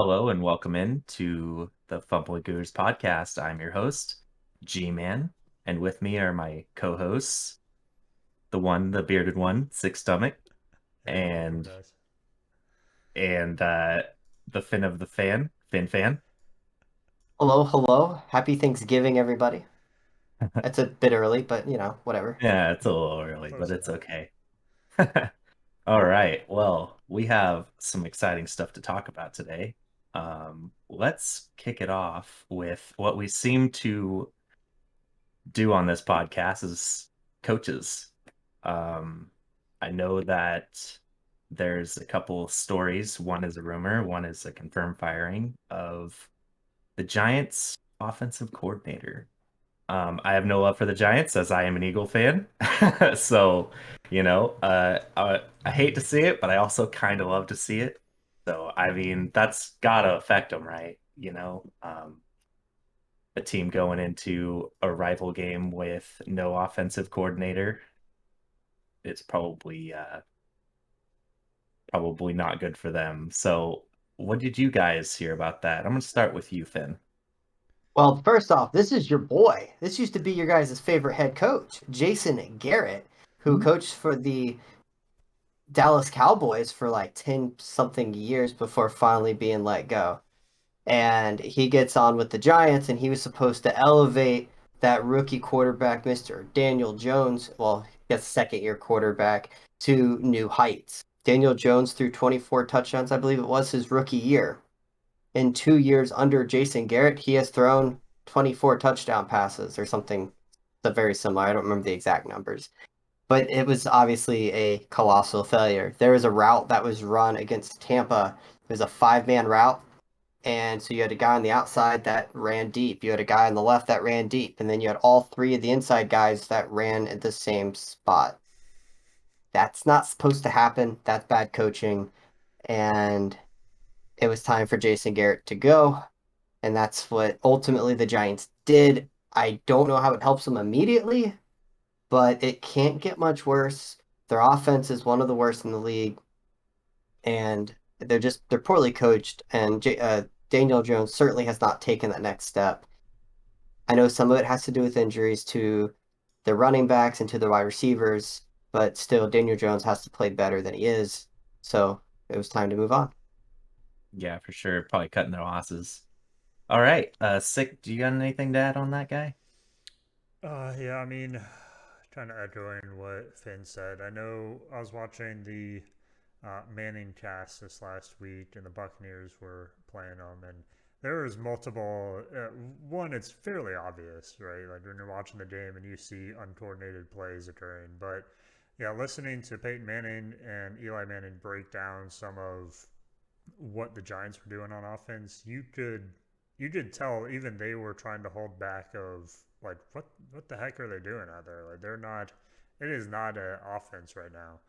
Hello and welcome in to the Fumbling podcast. I'm your host, G-Man, and with me are my co-hosts, the bearded one, Sick Stomach, Hey, welcome, and guys. and the Fin of the Fan, Fin Fan. Hello, hello. Happy Thanksgiving, everybody. It's a bit early, but whatever. Yeah, it's a little early, but Close it's enough. okay. All right. Well, we have some exciting stuff to talk about today. Let's kick it off with what we seem to do on this podcast is coaches. Um, I know that there's a couple stories. One is a rumor, one is a confirmed firing of the Giants offensive coordinator. I have no love for the Giants as I am an Eagle fan. So, I hate to see it, but I also kind of love to see it. So, I mean, that's gotta affect them, right? A team going into a rival game with no offensive coordinator, it's probably not good for them. So, what did you guys hear about that? I'm gonna start with you, Finn. Well, first off, this is your boy. This used to be your guys' favorite head coach, Jason Garrett, who coached for the Dallas Cowboys for like 10 something years before finally being let go. And he gets on with the Giants, and he was supposed to elevate that rookie quarterback, Mr. Daniel Jones. Well, he gets second year quarterback to new heights. Daniel Jones threw 24 touchdowns, I believe it was his rookie year. In 2 years under Jason Garrett, he has thrown 24 touchdown passes or something very similar. I don't remember the exact numbers, but it was obviously a colossal failure. There was a route that was run against Tampa. It was a five-man route, and so you had a guy on the outside that ran deep. You had a guy on the left that ran deep, and then you had all three of the inside guys that ran at the same spot. That's not supposed to happen. That's bad coaching, and it was time for Jason Garrett to go, and that's what ultimately the Giants did. I don't know how it helps them immediately, but it can't get much worse. Their offense is one of the worst in the league, and they're poorly coached. And Daniel Jones certainly has not taken that next step. I know some of it has to do with injuries to the running backs and to the wide receivers, but still, Daniel Jones has to play better than he is. So it was time to move on. Yeah, for sure. Probably cutting their losses. All right. Sick, do you got anything to add on that guy? Yeah, I mean, trying to echo in what Finn said. I know I was watching the Manning cast this last week, and the Buccaneers were playing them, and there was multiple. One, it's fairly obvious, right? Like when you're watching the game and you see uncoordinated plays occurring. But yeah, listening to Peyton Manning and Eli Manning break down some of what the Giants were doing on offense, you could tell even they were trying to hold back of like what the heck are they doing out there? Like they're not. It is not an offense right now.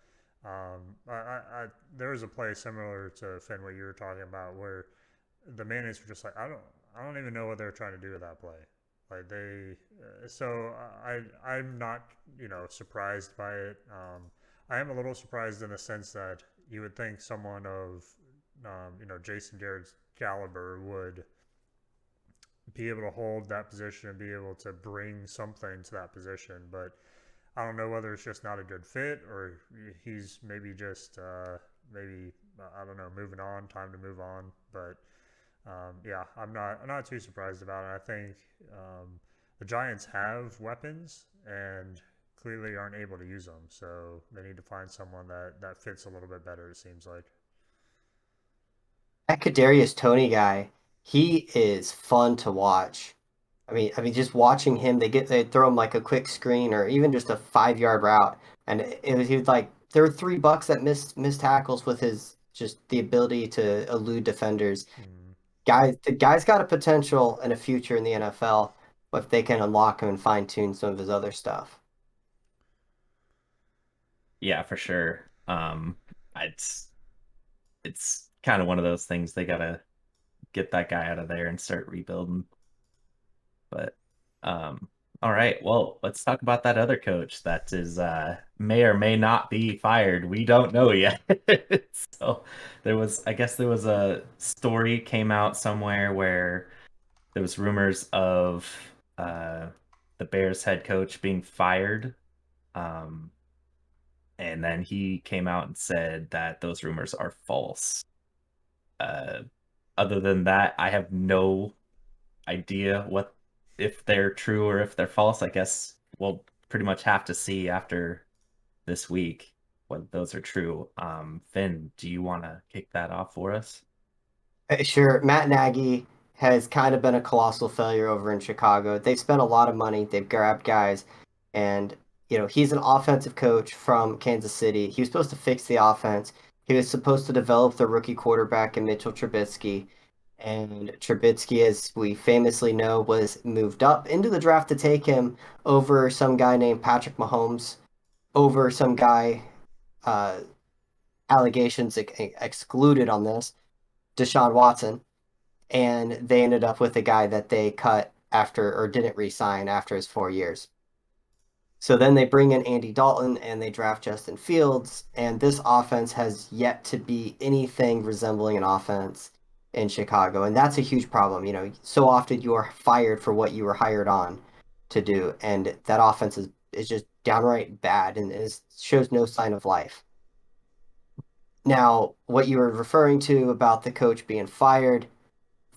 There was a play similar to Finn what you were talking about where the Mayonnaise were just like I don't even know what they're trying to do with that play. Like so I'm not surprised by it. I am a little surprised in the sense that you would think someone of Jason Garrett's caliber would be able to hold that position and be able to bring something to that position. But I don't know whether it's just not a good fit or he's maybe just maybe I don't know moving on, time to move on. But yeah, I'm not too surprised about it. I think the Giants have weapons and clearly aren't able to use them, so they need to find someone that fits a little bit better. It seems like. That Kadarius Tony guy, he is fun to watch. Just watching him, they throw him like a quick screen or even just a 5 yard route, and he was like there were three bucks that missed tackles with his just the ability to elude defenders. Mm. The guy's got a potential and a future in the NFL if they can unlock him and fine tune some of his other stuff. Yeah, for sure. It's kind of one of those things they gotta get that guy out of there and start rebuilding. But All right. Well, let's talk about that other coach that is may or may not be fired. We don't know yet. So I guess there was a story came out somewhere where there was rumors of uh the Bears head coach being fired. Um, and then he came out and said that those rumors are false. Uh, other than that, I have no idea what if they're true or if they're false. I guess we'll pretty much have to see after this week whether those are true. Finn, do you want to kick that off for us? Sure, Matt Nagy has kind of been a colossal failure over in Chicago. They've spent a lot of money, they've grabbed guys, and he's an offensive coach from Kansas City. He was supposed to fix the offense. He was supposed to develop the rookie quarterback in Mitchell Trubisky. And Trubisky, as we famously know, was moved up into the draft to take him over some guy named Patrick Mahomes, over some guy, uh, allegations excluded on this, Deshaun Watson, and they ended up with a guy that they cut after or didn't re-sign after his 4 years. So then they bring in Andy Dalton and they draft Justin Fields, and this offense has yet to be anything resembling an offense in Chicago, and that's a huge problem. So often you are fired for what you were hired on to do, and that offense is just downright bad and shows no sign of life. Now, what you were referring to about the coach being fired,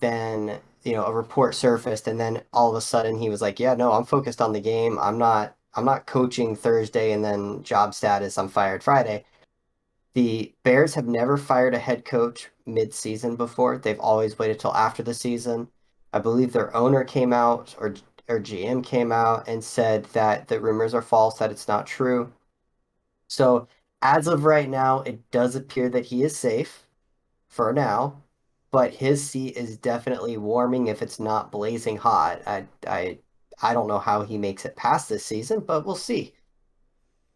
then a report surfaced, and then all of a sudden he was like, yeah, no, I'm focused on the game. I'm not coaching Thursday and then job status, I'm fired Friday. The Bears have never fired a head coach mid-season before. They've always waited till after the season. I believe their owner came out, or GM came out and said that the rumors are false, that it's not true. So as of right now, it does appear that he is safe for now, but his seat is definitely warming if it's not blazing hot. I don't know how he makes it past this season, but we'll see.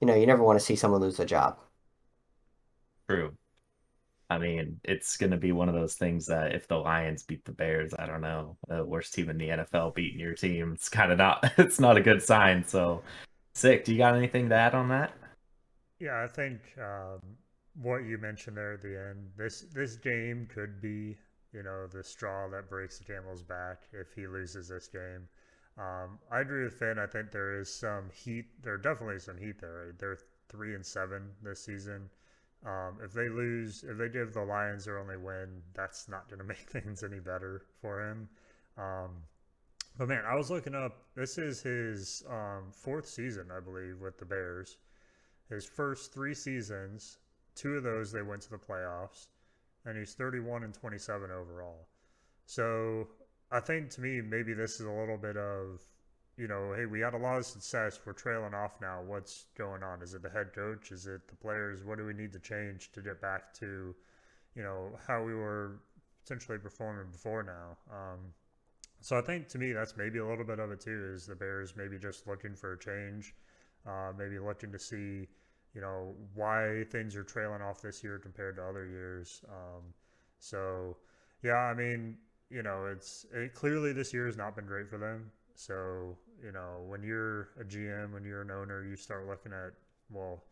You never want to see someone lose a job. True. I mean, it's going to be one of those things that if the Lions beat the Bears, I don't know, the worst team in the NFL beating your team, it's kind of not it's not a good sign. So, sick. Do you got anything to add on that? Yeah, I think what you mentioned there at the end, this game could be, the straw that breaks the camel's back if he loses this game. I agree with Finn. I think there is some heat. There are definitely some heat there. Right? They're 3-7 this season. If they lose, if they give the Lions their only win, that's not going to make things any better for him. Um, but man, I was looking up. This is his fourth season, I believe, with the Bears. His first three seasons, two of those they went to the playoffs, and he's 31-27 overall. So I think to me, maybe this is a little bit of, hey, we had a lot of success. We're trailing off now. What's going on? Is it the head coach? Is it the players? What do we need to change to get back to, how we were essentially performing before now? So I think to me, that's maybe a little bit of it too, is the Bears maybe just looking for a change, maybe looking to see, why things are trailing off this year compared to other years. So, yeah, I mean, clearly this year has not been great for them. So, when you're a GM, when you're an owner, you start looking at, well,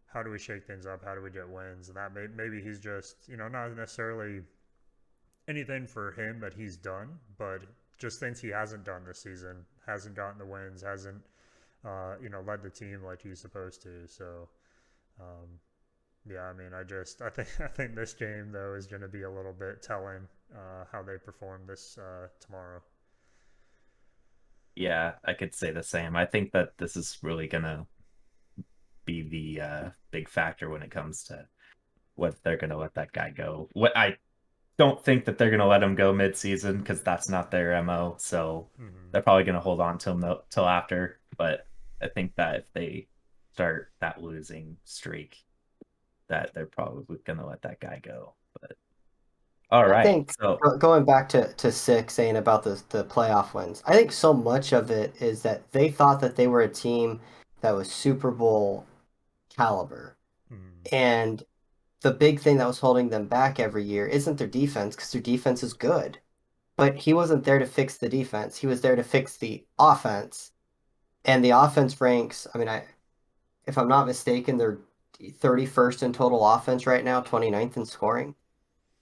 how do we shake things up? How do we get wins? And that maybe he's just, not necessarily anything for him that he's done, but just things he hasn't done this season, hasn't gotten the wins, hasn't, led the team like he's supposed to. So, um, yeah, I mean, I think this game though is going to be a little bit telling how they perform this tomorrow. Yeah, I could say the same. I think that this is really gonna be the big factor when it comes to what they're gonna let that guy go. What I don't think that they're gonna let him go mid-season because that's not their MO. So Mm-hmm. they're probably gonna hold on to him till after. But I think that if they start that losing streak, that they're probably gonna let that guy go. But all I right, think so going back to six, saying about the playoff wins, I think so much of it is that they thought that they were a team that was Super Bowl caliber. Mm-hmm. And the big thing that was holding them back every year isn't their defense, because their defense is good. But he wasn't there to fix the defense. He was there to fix the offense. and the offense ranks. I mean, if I'm not mistaken, they're 31st in total offense right now, 29th in scoring.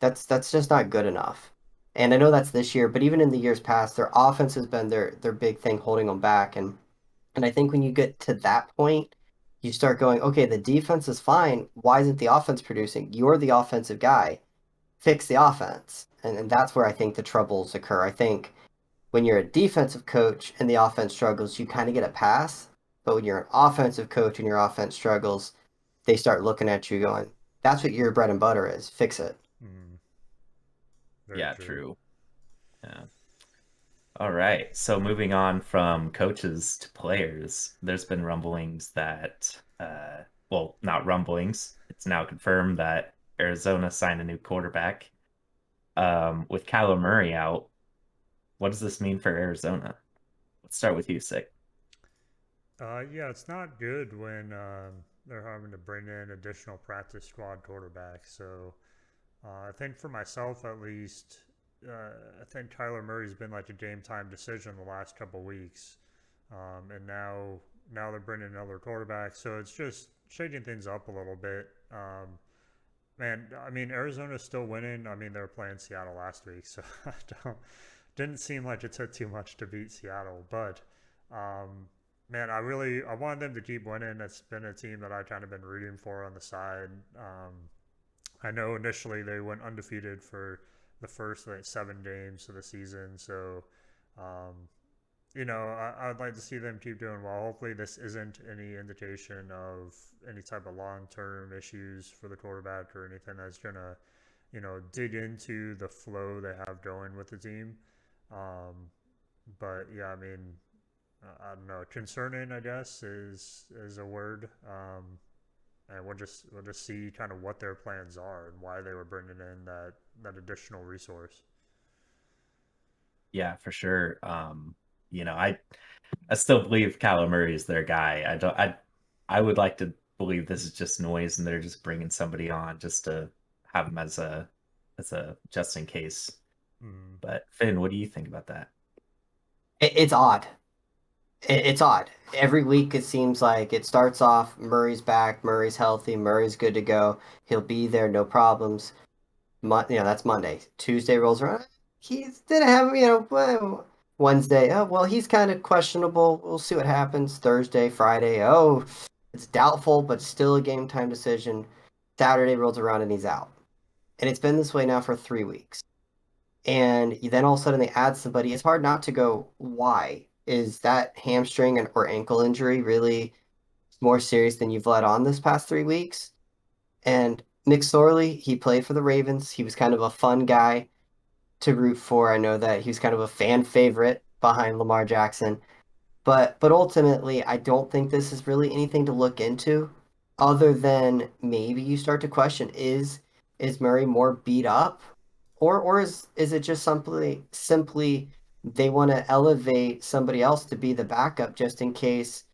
That's just not good enough. And I know that's this year, but even in the years past, their offense has been their big thing holding them back. And I think when you get to that point, you start going, okay, the defense is fine. Why isn't the offense producing? You're the offensive guy. Fix the offense. And that's where I think the troubles occur. I think when you're a defensive coach and the offense struggles, you kind of get a pass. But when you're an offensive coach and your offense struggles, they start looking at you going, that's what your bread and butter is. Fix it. Mm, very Yeah, true. true. Yeah. All right. So moving on from coaches to players, there's been rumblings that, well, not rumblings. It's now confirmed that Arizona signed a new quarterback. With Kyler Murray out, what does this mean for Arizona? Let's start with you, Sick. Yeah, it's not good when they're having to bring in additional practice squad quarterbacks. So I think for myself at least, I think Kyler Murray's been like a game time decision the last couple weeks, and now they're bringing another quarterback. So it's just shaking things up a little bit. Man, I mean Arizona's still winning. I mean they were playing Seattle last week, so I don't didn't seem like it took too much to beat Seattle. But um, man, I wanted them to keep winning. It's been a team that I've kind of been rooting for on the side. I know initially they went undefeated for the first like 7 games of the season, so um, I'd like to see them keep doing well. Hopefully, this isn't any indication of any type of long term issues for the quarterback or anything that's gonna dig into the flow they have going with the team. Um, but yeah, I mean, I don't know. Concerning, I guess, is a word. And we'll just see kind of what their plans are and why they were bringing in that additional resource. Yeah, for sure. You know, I still believe Kyler Murray is their guy. I would like to believe this is just noise and they're just bringing somebody on just to have him as a just in case. Mm, But Finn, what do you think about that? It's odd. It's odd. Every week it seems like it starts off Murray's back, Murray's healthy, Murray's good to go. He'll be there, no problems. That's Monday. Tuesday rolls around. He didn't have, Wednesday. Oh, well, he's kind of questionable. We'll see what happens. Thursday, Friday. Oh, it's doubtful, but still a game time decision. Saturday rolls around and he's out. And it's been this way now for 3 weeks. And then all of a sudden they add somebody. It's hard not to go, why? Is that hamstring or ankle injury really more serious than you've let on this past 3 weeks? And Nick Sorley, he played for the Ravens. He was kind of a fun guy to root for. I know that he was kind of a fan favorite behind Lamar Jackson. But ultimately, I don't think this is really anything to look into, other than maybe you start to question is Murray more beat up, or is it just simply they want to elevate somebody else to be the backup just in case?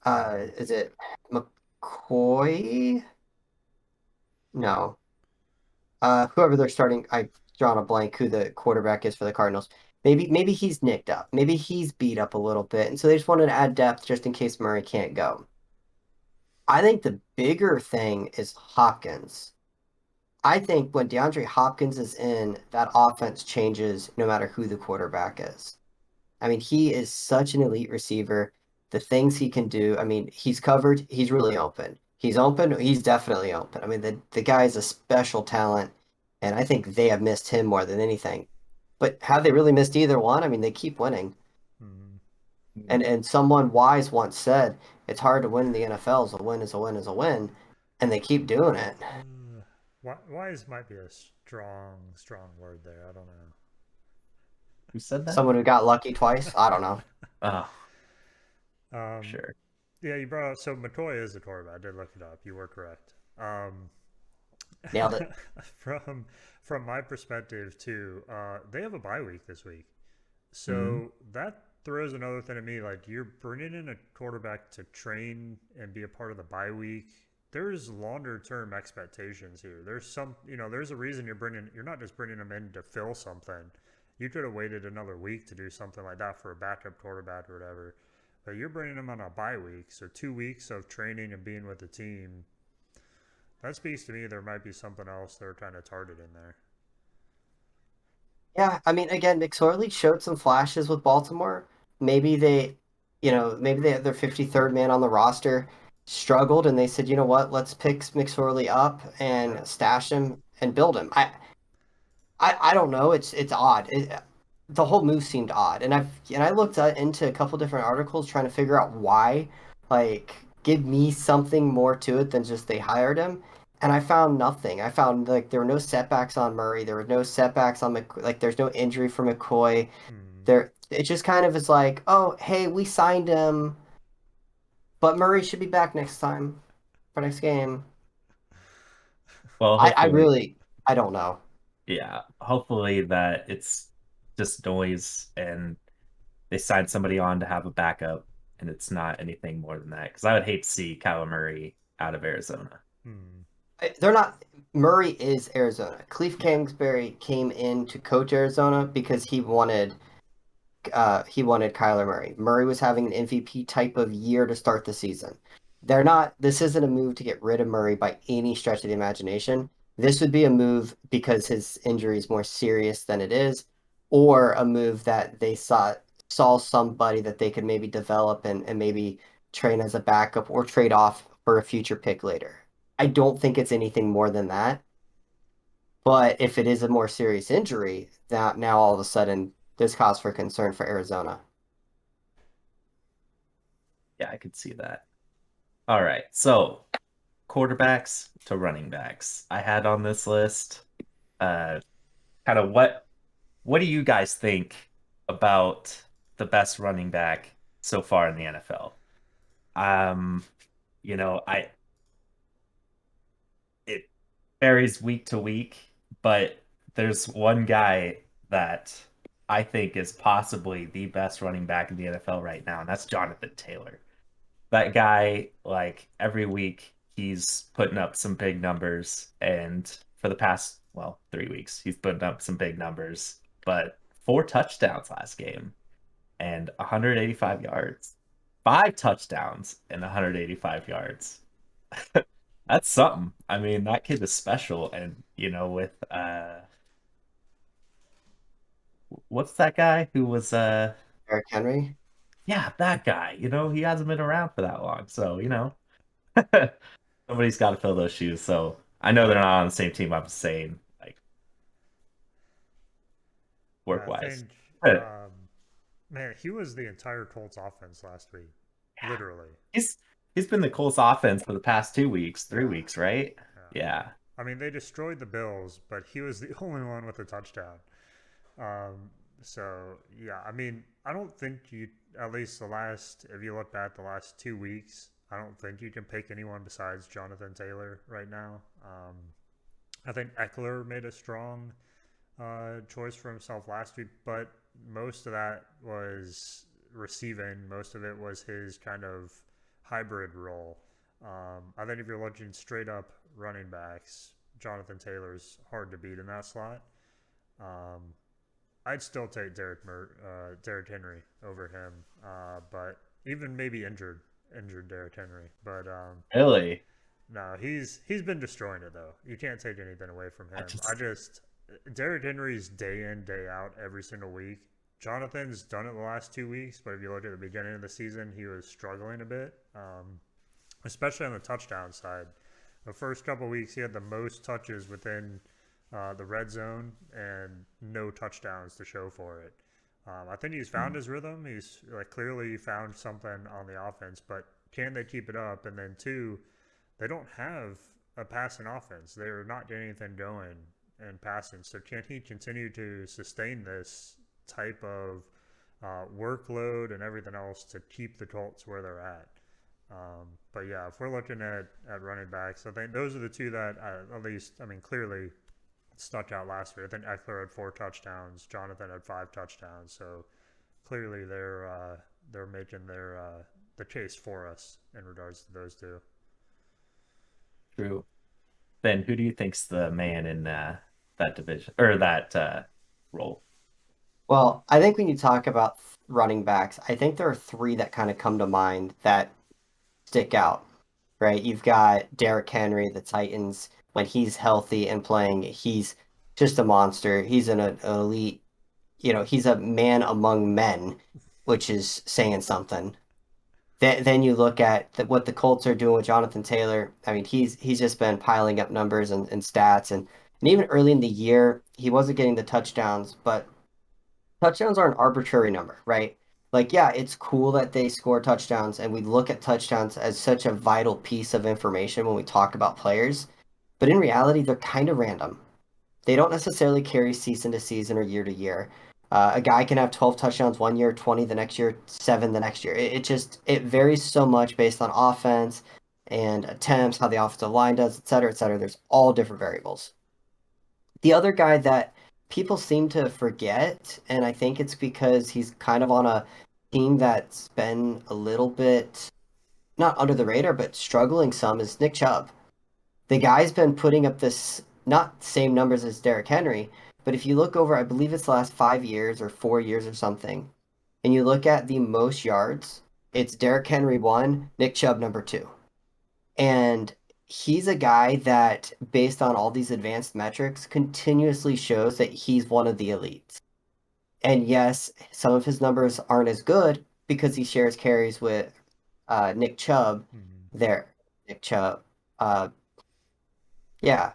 mm, Is it McCoy? No, whoever they're starting, I've drawn a blank who the quarterback is for the Cardinals. Maybe he's nicked up. Maybe he's beat up a little bit, and so they just wanted to add depth just in case Murray can't go. I think the bigger thing is Hopkins. I think when DeAndre Hopkins is in, that offense changes no matter who the quarterback is. I mean, he is such an elite receiver. The things he can do, I mean, he's covered, he's really open. He's open, he's definitely open. I mean, the guy is a special talent, and I think they have missed him more than anything. But have they really missed either one? I mean, they keep winning. mm. And someone wise once said, it's hard to win in the NFL, so a win is a win is a win, and they keep doing it. Wise might be a strong word there. I don't Who said that? Someone who got lucky twice, I don't know. Oh, know. sure. Yeah, you brought up so McCoy is the quarterback. I did look it up. You were correct. Nailed it. from from my perspective too, they have a bye week this week. Hmm. So that throws another thing at me. Like you're bringing in a quarterback to train and be a part of the bye week. There's longer term expectations here. There's a reason you're not just bringing them in to fill something. You could have waited another week to do something like that for a backup quarterback or whatever. but you're bringing him on a bye week, so 2 weeks of training and being with the team. That speaks to me. There might be something else they're trying to target in there. Yeah, I mean, again, McSorley showed some flashes with Baltimore. Maybe they, maybe they had their 53rd man on the roster, struggled, and they said, you know what, let's pick McSorley up Yep. and stash him and build him. I don't know. It's odd. The whole move seemed odd, and I looked into a couple different articles trying to figure out why. Like, give me something more to it than just they hired him, and I found nothing. I found like there were no setbacks on Murray. There were no setbacks on like there's no injury for McCoy. Hmm. There, it just kind of is like, oh, hey, we signed him, but Murray should be back next time for next game. Well, I hopefully, really I don't know. yeah, hopefully that it's just noise and they signed somebody on to have a backup and it's not anything more than that. Because I would hate to see Kyler Murray out of Arizona. Hmm. They're not. Murray is Arizona. Cliff Yeah. Kingsbury came in to coach Arizona because he wanted Kyler Murray. Murray was having an MVP type of year to start the season. They're not. This isn't a move to get rid of Murray by any stretch of the imagination. This would be a move because his injury is more serious than it is, or a move that they saw somebody that they could maybe develop and maybe train as a backup or trade off for a future pick later. I don't think it's anything more than that. But if it is a more serious injury, that now all of a sudden there's cause for concern for Arizona. Yeah, I could see that. All right. So quarterbacks to running backs. I had on this list uh kind of what do you guys think about the best running back so far in the NFL? Um, I it varies week to week, but there's one guy that I think is possibly the best running back in the NFL right now, and that's Jonathan Taylor. That guy, like every week, he's putting up some big numbers, and for the past, well, 3 weeks, he's putting up some big numbers, but 4 touchdowns last game and 185 yards. 5 touchdowns and 185 yards. That's something. I mean, that kid is special. And, with what's that guy who was Eric Henry. yeah, that guy. He hasn't been around for that long. So, somebody's got to fill those shoes. So I know they're not on the same team. I'm saying, like, Yeah, work I wise. think, Yeah, man, he was the entire Colts offense last week, literally. he's he's been the Colts offense for the past 2 weeks, three Yeah, weeks, right? yeah. Yeah. I mean, they destroyed the Bills, but he was the only one with a touchdown. So yeah, I mean, I don't think you, at least the last, if you look back the last 2 weeks, I don't think you can pick anyone besides Jonathan Taylor right now. I think Eckler made a strong choice for himself last week, but most of that was receiving. Most of it was his kind of hybrid role. I think if you're looking straight up running backs, Jonathan Taylor's hard to beat in that slot. Um, I'd still take Derrick Henry over him, but even maybe injured Derrick Henry. But Really? no, he's been destroying it though. You can't take anything away from I him. I just just Derrick Henry's day in day out every single week. Jonathan's done it the last 2 weeks, but if you look at the beginning of the season, he was struggling a bit, especially on the touchdown side. The first couple of weeks, he had the most touches within the red zone and no touchdowns to show for it. I think he's found mm, his rhythm. He's like clearly found something on the offense, but can they keep it up? And then two, they don't have a passing offense. They're not getting anything going and passing. So can he continue to sustain this type of workload and everything else to keep the Colts where they're at? But yeah, if we're looking at running backs, I think those are the two that at least, I mean, clearly stuck out last week. I think Eckler had 4 touchdowns, Jonathan had 5 touchdowns. So clearly they're making the case for us in regards to those two. true. Ben, who do you think's the man in that division or that role? Well, I think when you talk about running backs, I think there are three that kind of come to mind that stick out, right? You've got Derrick Henry, the Titans. When he's healthy and playing, he's just a monster. He's an elite, he's a man among men, which is saying something. Then you look at what the Colts are doing with Jonathan Taylor. I mean, he's just been piling up numbers and stats, and even early in the year, he wasn't getting the touchdowns, but touchdowns are an arbitrary number, right? Like, yeah, it's cool that they score touchdowns, and we look at touchdowns as such a vital piece of information when we talk about players. But in reality, they're kind of random. They don't necessarily carry season to season or year to year. A guy can have 12 touchdowns one year, 20 the next year, 7 the next year. It varies so much based on offense and attempts, how the offensive line does, et cetera, et cetera. There's all different variables. The other guy that people seem to forget, and I think it's because he's kind of on a team that's been a little bit not under the radar, but struggling some, is Nick Chubb. The guy's been putting up this not same numbers as Derrick Henry, but if you look over, I believe it's the last 5 years or 4 years or something, and you look at the most yards, it's Derrick Henry one, Nick Chubb number two. And he's a guy that, based on all these advanced metrics, continuously shows that he's one of the elites. And yes, some of his numbers aren't as good because he shares carries with Nick Chubb Mm-hmm. there. Nick Chubb. Uh, yeah,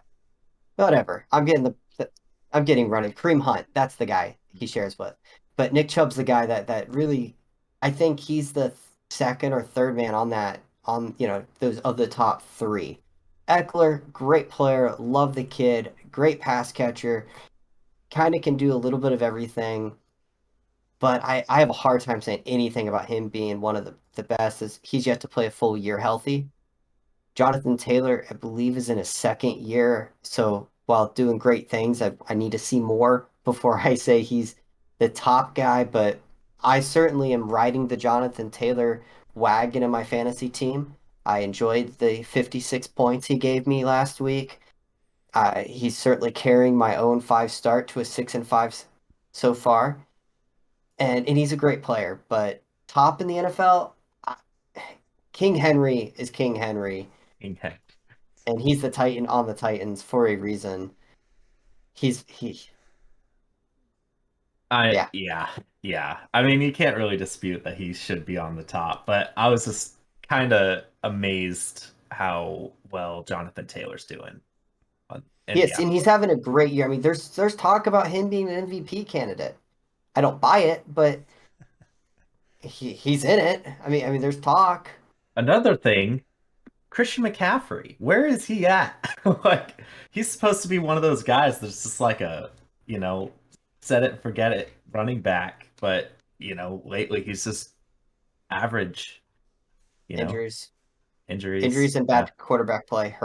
whatever. I'm getting running. Kareem Hunt, that's the guy he shares with. But Nick Chubb's the guy that really, I think he's the second or third man on that on those of the top three. Eckler, great player, love the kid, great pass catcher, kind of can do a little bit of everything. But I have a hard time saying anything about him being one of the best, as he's yet to play a full year healthy. Jonathan Taylor, I believe, is in his second year. So while doing great things, I need to see more before I say he's the top guy. But I certainly am riding the Jonathan Taylor wagon in my fantasy team. I enjoyed the 56 points he gave me last week. He's certainly carrying my own five start to a 6-5 so far. And he's a great player. But top in the NFL, King Henry is King Henry, Okay. and he's the Titan on the Titans for a reason. He I yeah. yeah, yeah. I mean, you can't really dispute that he should be on the top, but I was just kind of amazed how well Jonathan Taylor's doing. And Yes, yeah, and he's having a great year. I mean, there's talk about him being an MVP candidate. I don't buy it, but he's in it. I mean, there's talk. another thing, Christian McCaffrey, where is he at? Like, he's supposed to be one of those guys that's just like a, you know, set it and forget it running back, but lately he's just average, you know, Injuries, injuries. injuries, and Yeah. bad quarterback play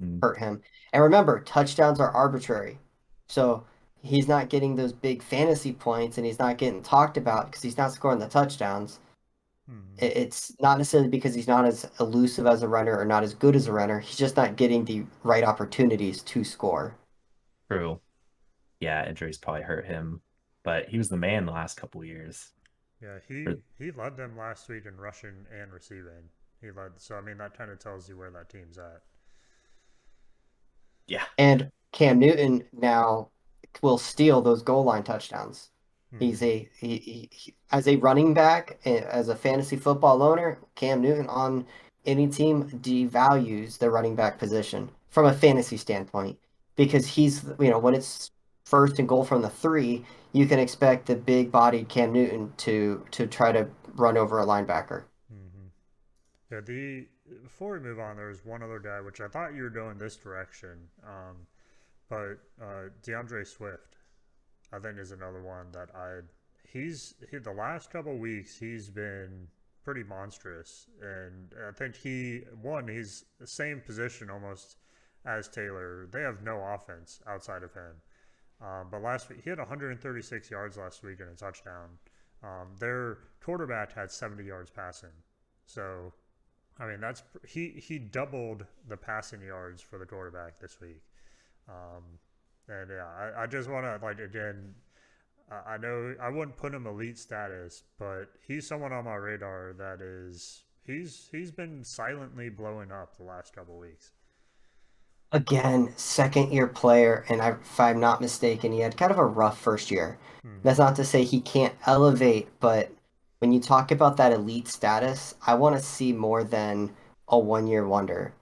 Mm, hurt him. And remember, touchdowns are arbitrary, so he's not getting those big fantasy points, and he's not getting talked about because he's not scoring the touchdowns. Mm-hmm. It's not necessarily because he's not as elusive as a runner or not as good as a runner. He's just not getting the right opportunities to score. true. Yeah, injuries probably hurt him, but he was the man the last couple of years. Yeah, Or, he led them last week in rushing and receiving. He led, so I mean that kind of tells you where that team's at. yeah. And Cam Newton now will steal those goal line touchdowns. He's Mm-hmm. as a running back, as a fantasy football owner, Cam Newton on any team devalues the running back position from a fantasy standpoint because when it's first and goal from the three, you can expect the big bodied Cam Newton to try to run over a linebacker. Mm-hmm. Yeah, the before we move on, there was one other guy which I thought you were going this direction, but DeAndre Swift, I think, is another one that the last couple weeks he's been pretty monstrous, and I think he's the same position almost as Taylor. They have no offense outside of him. But last week he had 136 yards last week and a touchdown. Their quarterback had 70 yards passing. So I mean he doubled the passing yards for the quarterback this week. Um, and yeah, I just want to, like, again, I know I wouldn't put him elite status, but he's someone on my radar that is he's been silently blowing up the last couple weeks. Again, second year player, and if I'm not mistaken, he had kind of a rough first year. Hmm. That's not to say he can't elevate, but when you talk about that elite status, I want to see more than a 1 year wonder.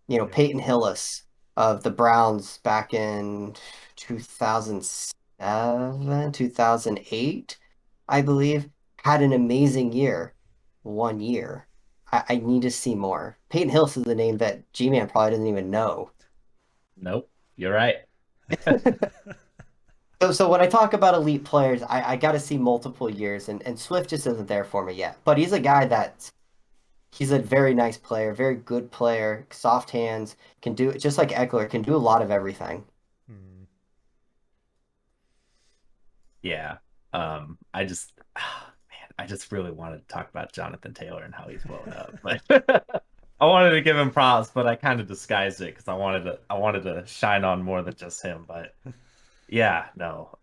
You know, Yeah. Peyton Hillis of the Browns back in 2007, 2008, I believe, had an amazing year. 1 year. I need to see more. Peyton Hillis is the name that G-Man probably doesn't even know. Nope, you're right. So when I talk about elite players, I got to see multiple years, and Swift just isn't there for me yet. But he's a guy that he's a very nice player, very good player, soft hands, can do it just like Eckler, can do a lot of everything. Hmm. Yeah. I just man, I just really wanted to talk about Jonathan Taylor and how he's blown up. But I wanted to give him props, but I kind of disguised it because I wanted to shine on more than just him. But yeah, no.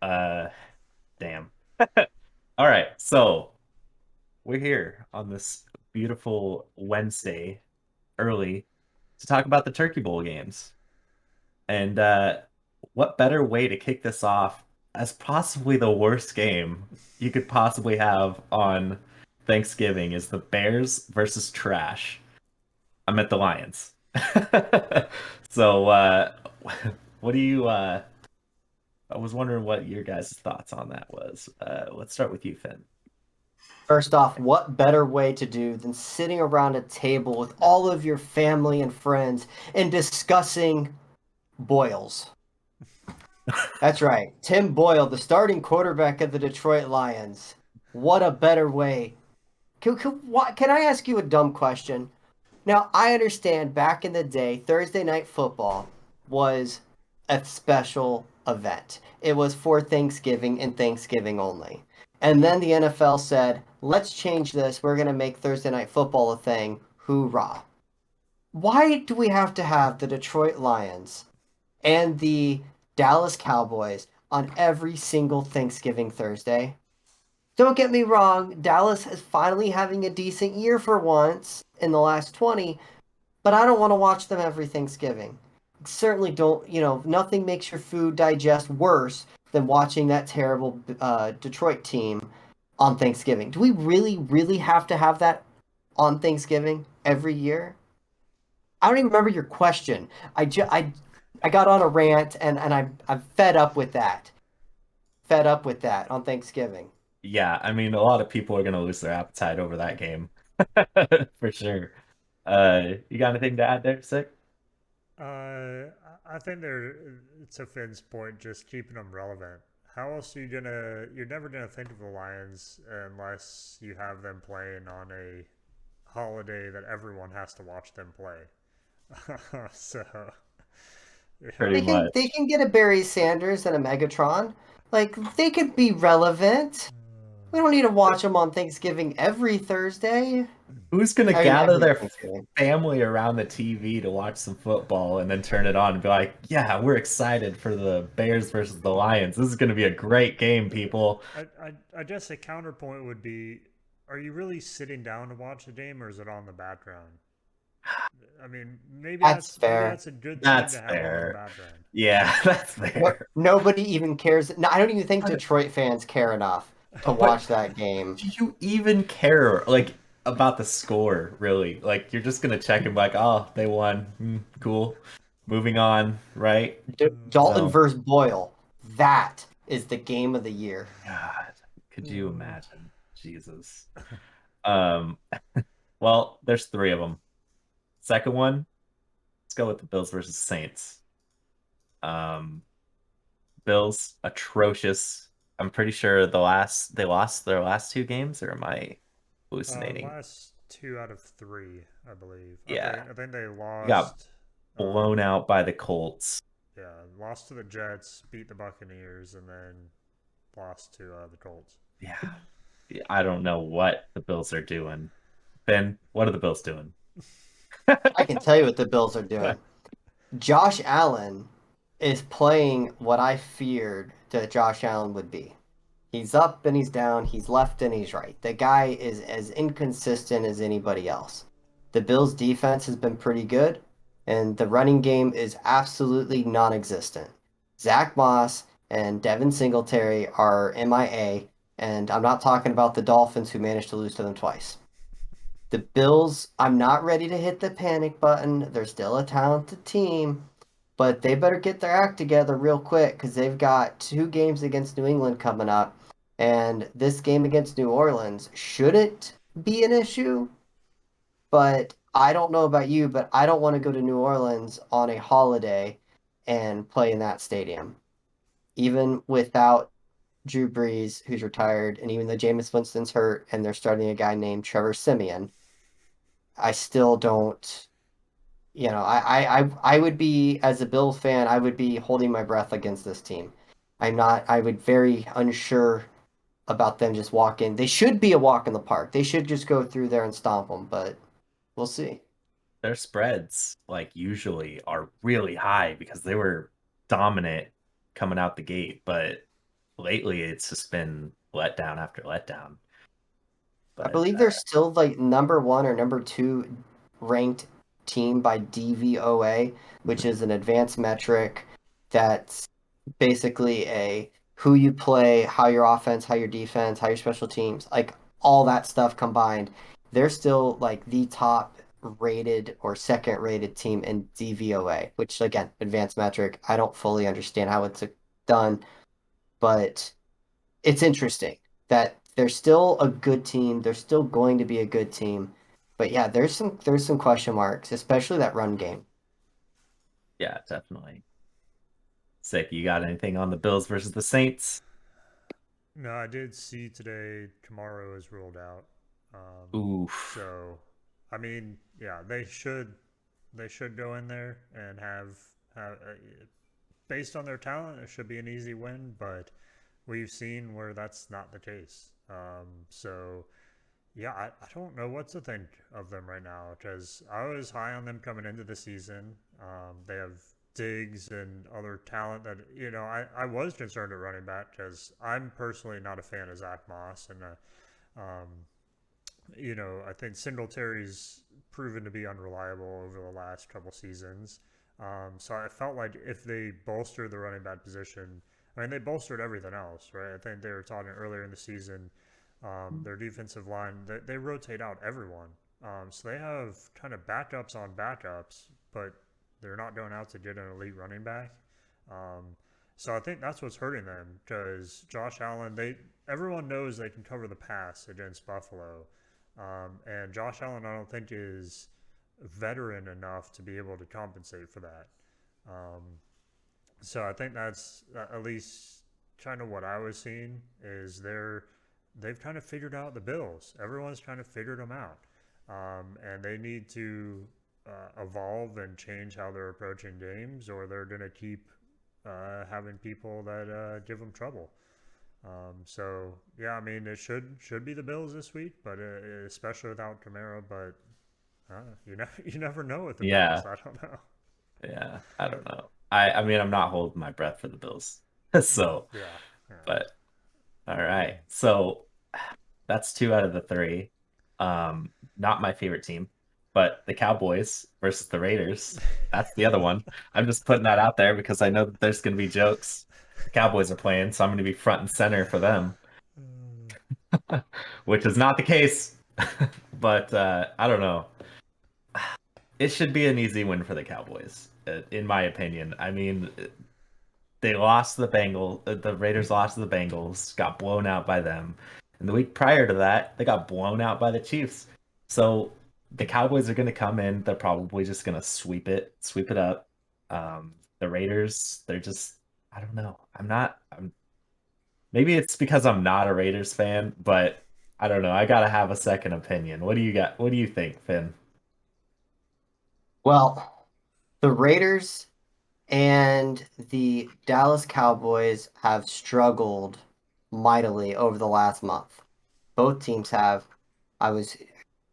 Damn. All right. So we're here on this beautiful Wednesday early to talk about the Turkey Bowl games. And what better way to kick this off as possibly the worst game you could possibly have on Thanksgiving is the Bears versus trash. I'm at the Lions. So what do you I was wondering what your guys' thoughts on that was. Let's start with you, Finn. First off, what better way to do than sitting around a table with all of your family and friends and discussing Boyles? That's right. Tim Boyle, the starting quarterback of the Detroit Lions. What a better way. Can I ask you a dumb question? Now, I understand back in the day, Thursday night football was a special event. It was for Thanksgiving and Thanksgiving only. And then the NFL said, let's change this. We're going to make Thursday night football a thing. Hoorah. Why do we have to have the Detroit Lions and the Dallas Cowboys on every single Thanksgiving Thursday? Don't get me wrong, Dallas is finally having a decent year for once in the last 20, but I don't want to watch them every Thanksgiving. Certainly don't, nothing makes your food digest worse than watching that terrible Detroit team on Thanksgiving. Do we really, really have to have that on Thanksgiving every year? I don't even remember your question. I got on a rant and I'm fed up with that. Fed up with that on Thanksgiving. Yeah, I mean a lot of people are gonna lose their appetite over that game. For sure. You got anything to add there, Sick? I think they're to Finn's point, just keeping them relevant. How else are you gonna? You're never gonna think of the Lions unless you have them playing on a holiday that everyone has to watch them play. So Pretty They much. can get a Barry Sanders and a Megatron. Like they could be relevant. We don't need to watch them on Thanksgiving every Thursday. Who's gonna I mean gather every their Thanksgiving. family around the TV to watch some football and then turn it on and be like, "Yeah, we're excited for the Bears versus the Lions. This is gonna be a great game, people." I guess a counterpoint would be: are you really sitting down to watch the game, or is it on the background? I mean, That's maybe fair. that's a good thing That's to have on in the fair. background. Yeah, that's No, fair. nobody even cares. No, I don't even think But, Detroit fans care enough to but watch that game. do you even care like about the score, really? Like you're just gonna check and be like, "Oh, they won. Cool. Moving on, right?" Dalton So, versus Boyle. That is the game of the year. God, could you Uh, imagine? Jesus. Um, well, there's three of them. Second one, let's go with the Bills versus Saints. Um, Bills atrocious. I'm pretty sure they lost their last two games, or am I hallucinating? last two out of three, I believe. Yeah, I think they got lost. blown Um, out by the Colts. yeah, lost to the Jets, beat the Buccaneers, and then lost to the Colts. Yeah, I don't know what the Bills are doing. Ben, what are the Bills doing? I can tell you what the Bills are doing. Josh Allen is playing what I feared that Josh Allen would be. He's up and he's down. He's left and he's right. The guy is as inconsistent as anybody else. The Bills' defense has been pretty good, and the running game is absolutely non existent. Zach Moss and Devin Singletary are MIA, and I'm not talking about the Dolphins who managed to lose to them twice. The Bills, I'm not ready to hit the panic button. They're still a talented team, but they better get their act together real quick because they've got two games against New England coming up. And this game against New Orleans shouldn't be an issue, but I don't know about you, but I don't want to go to New Orleans on a holiday and play in that stadium. Even without Drew Brees, who's retired, and even though Jameis Winston's hurt and they're starting a guy named Trevor Simeon, I still don't. I would be, as a Bills fan, I would be holding my breath against this team. I'm not. I would very unsure about them just walking. They should be a walk in the park. They should just go through there and stomp them, but we'll see. Their spreads, like usually, are really high because they were dominant coming out the gate, but lately it's just been letdown after letdown. I But believe they're still like number one or number two ranked team by DVOA, which is an advanced metric that's basically a who you play, how your offense, how your defense, how your special teams, like all that stuff combined. They're still like the top rated or second rated team in DVOA, which again, advanced metric. I don't fully understand how it's done, but it's interesting that they're still a good team. They're still going to be a good team. But yeah, there's some question marks, especially that run game. yeah, definitely. Sick. You got anything on the Bills versus the Saints? No, I did see today tomorrow is ruled out. Um, Oof. so, I mean, yeah, they should go in there and have based on their talent, it should be an easy win. But we've seen where that's not the case. So yeah, I don't know what to think of them right now because I was high on them coming into the season. They have Diggs and other talent that, I was concerned at running back because I'm personally not a fan of Zach Moss. And, um, I think Singletary's proven to be unreliable over the last couple seasons. So I felt like if they bolster the running back position, I mean, they bolstered everything else, right? I think they were talking earlier in the season their defensive line, they rotate out everyone. So they have kind of backups on backups, but they're not going out to get an elite running back. Um, so I think that's what's hurting them because Josh Allen, everyone knows they can cover the pass against Buffalo, and Josh Allen I don't think is veteran enough to be able to compensate for that. Um, so I think that's at least kind of what I was seeing is they've kind of figured out the Bills. Everyone's kind of figured them out, and they need to evolve and change how they're approaching games, or they're going to keep having people that give them trouble. So yeah, I mean it should be the Bills this week, but especially without Camara. But you never know with the Bills. Yeah, I don't know. yeah. I don't know. I mean, I'm not holding my breath for the Bills. So, Yeah, yeah. but all right. So that's two out of the three. Not my favorite team, but the Cowboys versus the Raiders. That's the other one. I'm just putting that out there because I know that there's going to be jokes. The Cowboys are playing, so I'm going to be front and center for them, which is not the case. But I don't know. It should be an easy win for the Cowboys, in my opinion. I mean, they lost to the Bengals. The Raiders lost to the Bengals, got blown out by them. And the week prior to that, they got blown out by the Chiefs. So the Cowboys are going to come in. They're probably just going to sweep it up. The Raiders, they're just, I don't know. Maybe it's because I'm not a Raiders fan, but I don't know. I got to have a second opinion. What do you got? What do you think, Finn? Well, the Raiders and the Dallas Cowboys have struggled mightily over the last month. Both teams have. I was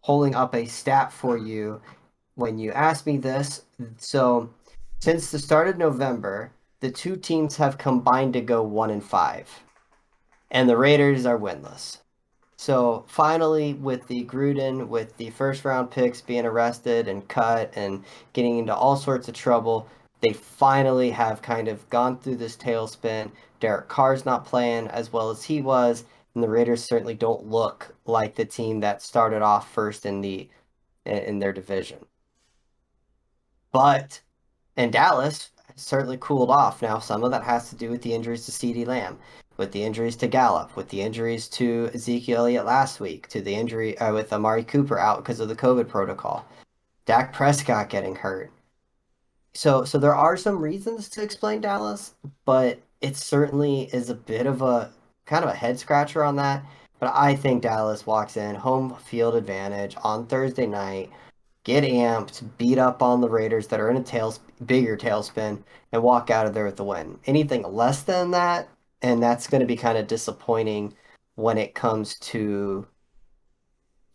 holding up a stat for you when you asked me this. So, since the start of November, the two teams have combined to go 1-5. and the Raiders are winless. So finally, with the Gruden, with the first round picks being arrested and cut and getting into all sorts of trouble, they finally have kind of gone through this tailspin. Derek Carr's not playing as well as he was, and the Raiders certainly don't look like the team that started off first in their division. But and Dallas certainly cooled off. Now, some of that has to do with the injuries to CeeDee Lamb, with the injuries to Gallup, with the injuries to Ezekiel Elliott last week, to the injury with Amari Cooper out because of the COVID protocol, Dak Prescott getting hurt. So there are some reasons to explain Dallas, but it certainly is a bit of a kind of a head scratcher on that. But I think Dallas walks in home field advantage on Thursday night, get amped, beat up on the Raiders that are in a bigger tailspin, and walk out of there with the win. Anything less than that, and that's going to be kind of disappointing when it comes to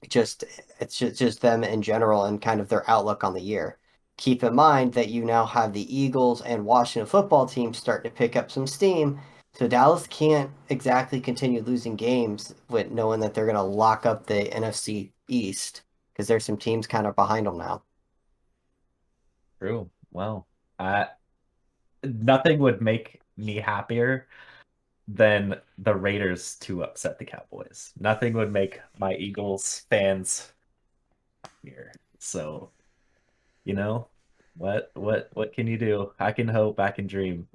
just it's just them in general and kind of their outlook on the year. Keep in mind that you now have the Eagles and Washington football team starting to pick up some steam. So Dallas can't exactly continue losing games with knowing that they're going to lock up the NFC East because there's some teams kind of behind them now. True. Well, nothing would make me happier than the Raiders to upset the Cowboys. Nothing would make my Eagles fans happier. So, you know, what can you do? I can hope, I can dream.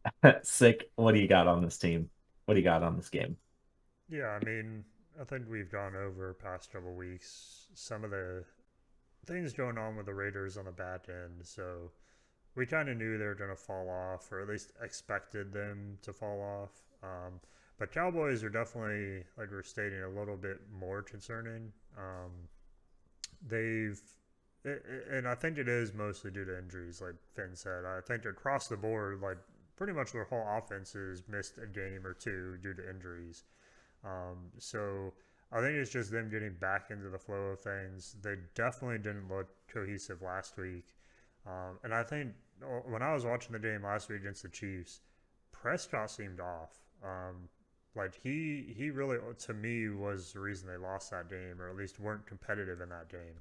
Sick. What do you got on this team? What do you got on this game? Yeah, I mean, I think we've gone over past couple weeks some of the things going on with the Raiders on the back end. So we kind of knew they were going to fall off, or at least expected them to fall off. But Cowboys are definitely, like we're stating, a little bit more concerning. They've, and I think it is mostly due to injuries, like Finn said. I think across the board, like pretty much their whole offense has missed a game or two due to injuries. So I think it's just them getting back into the flow of things. They definitely didn't look cohesive last week. And I think when I was watching the game last week against the Chiefs, Prescott seemed off. Like he really to me was the reason they lost that game, or at least weren't competitive in that game.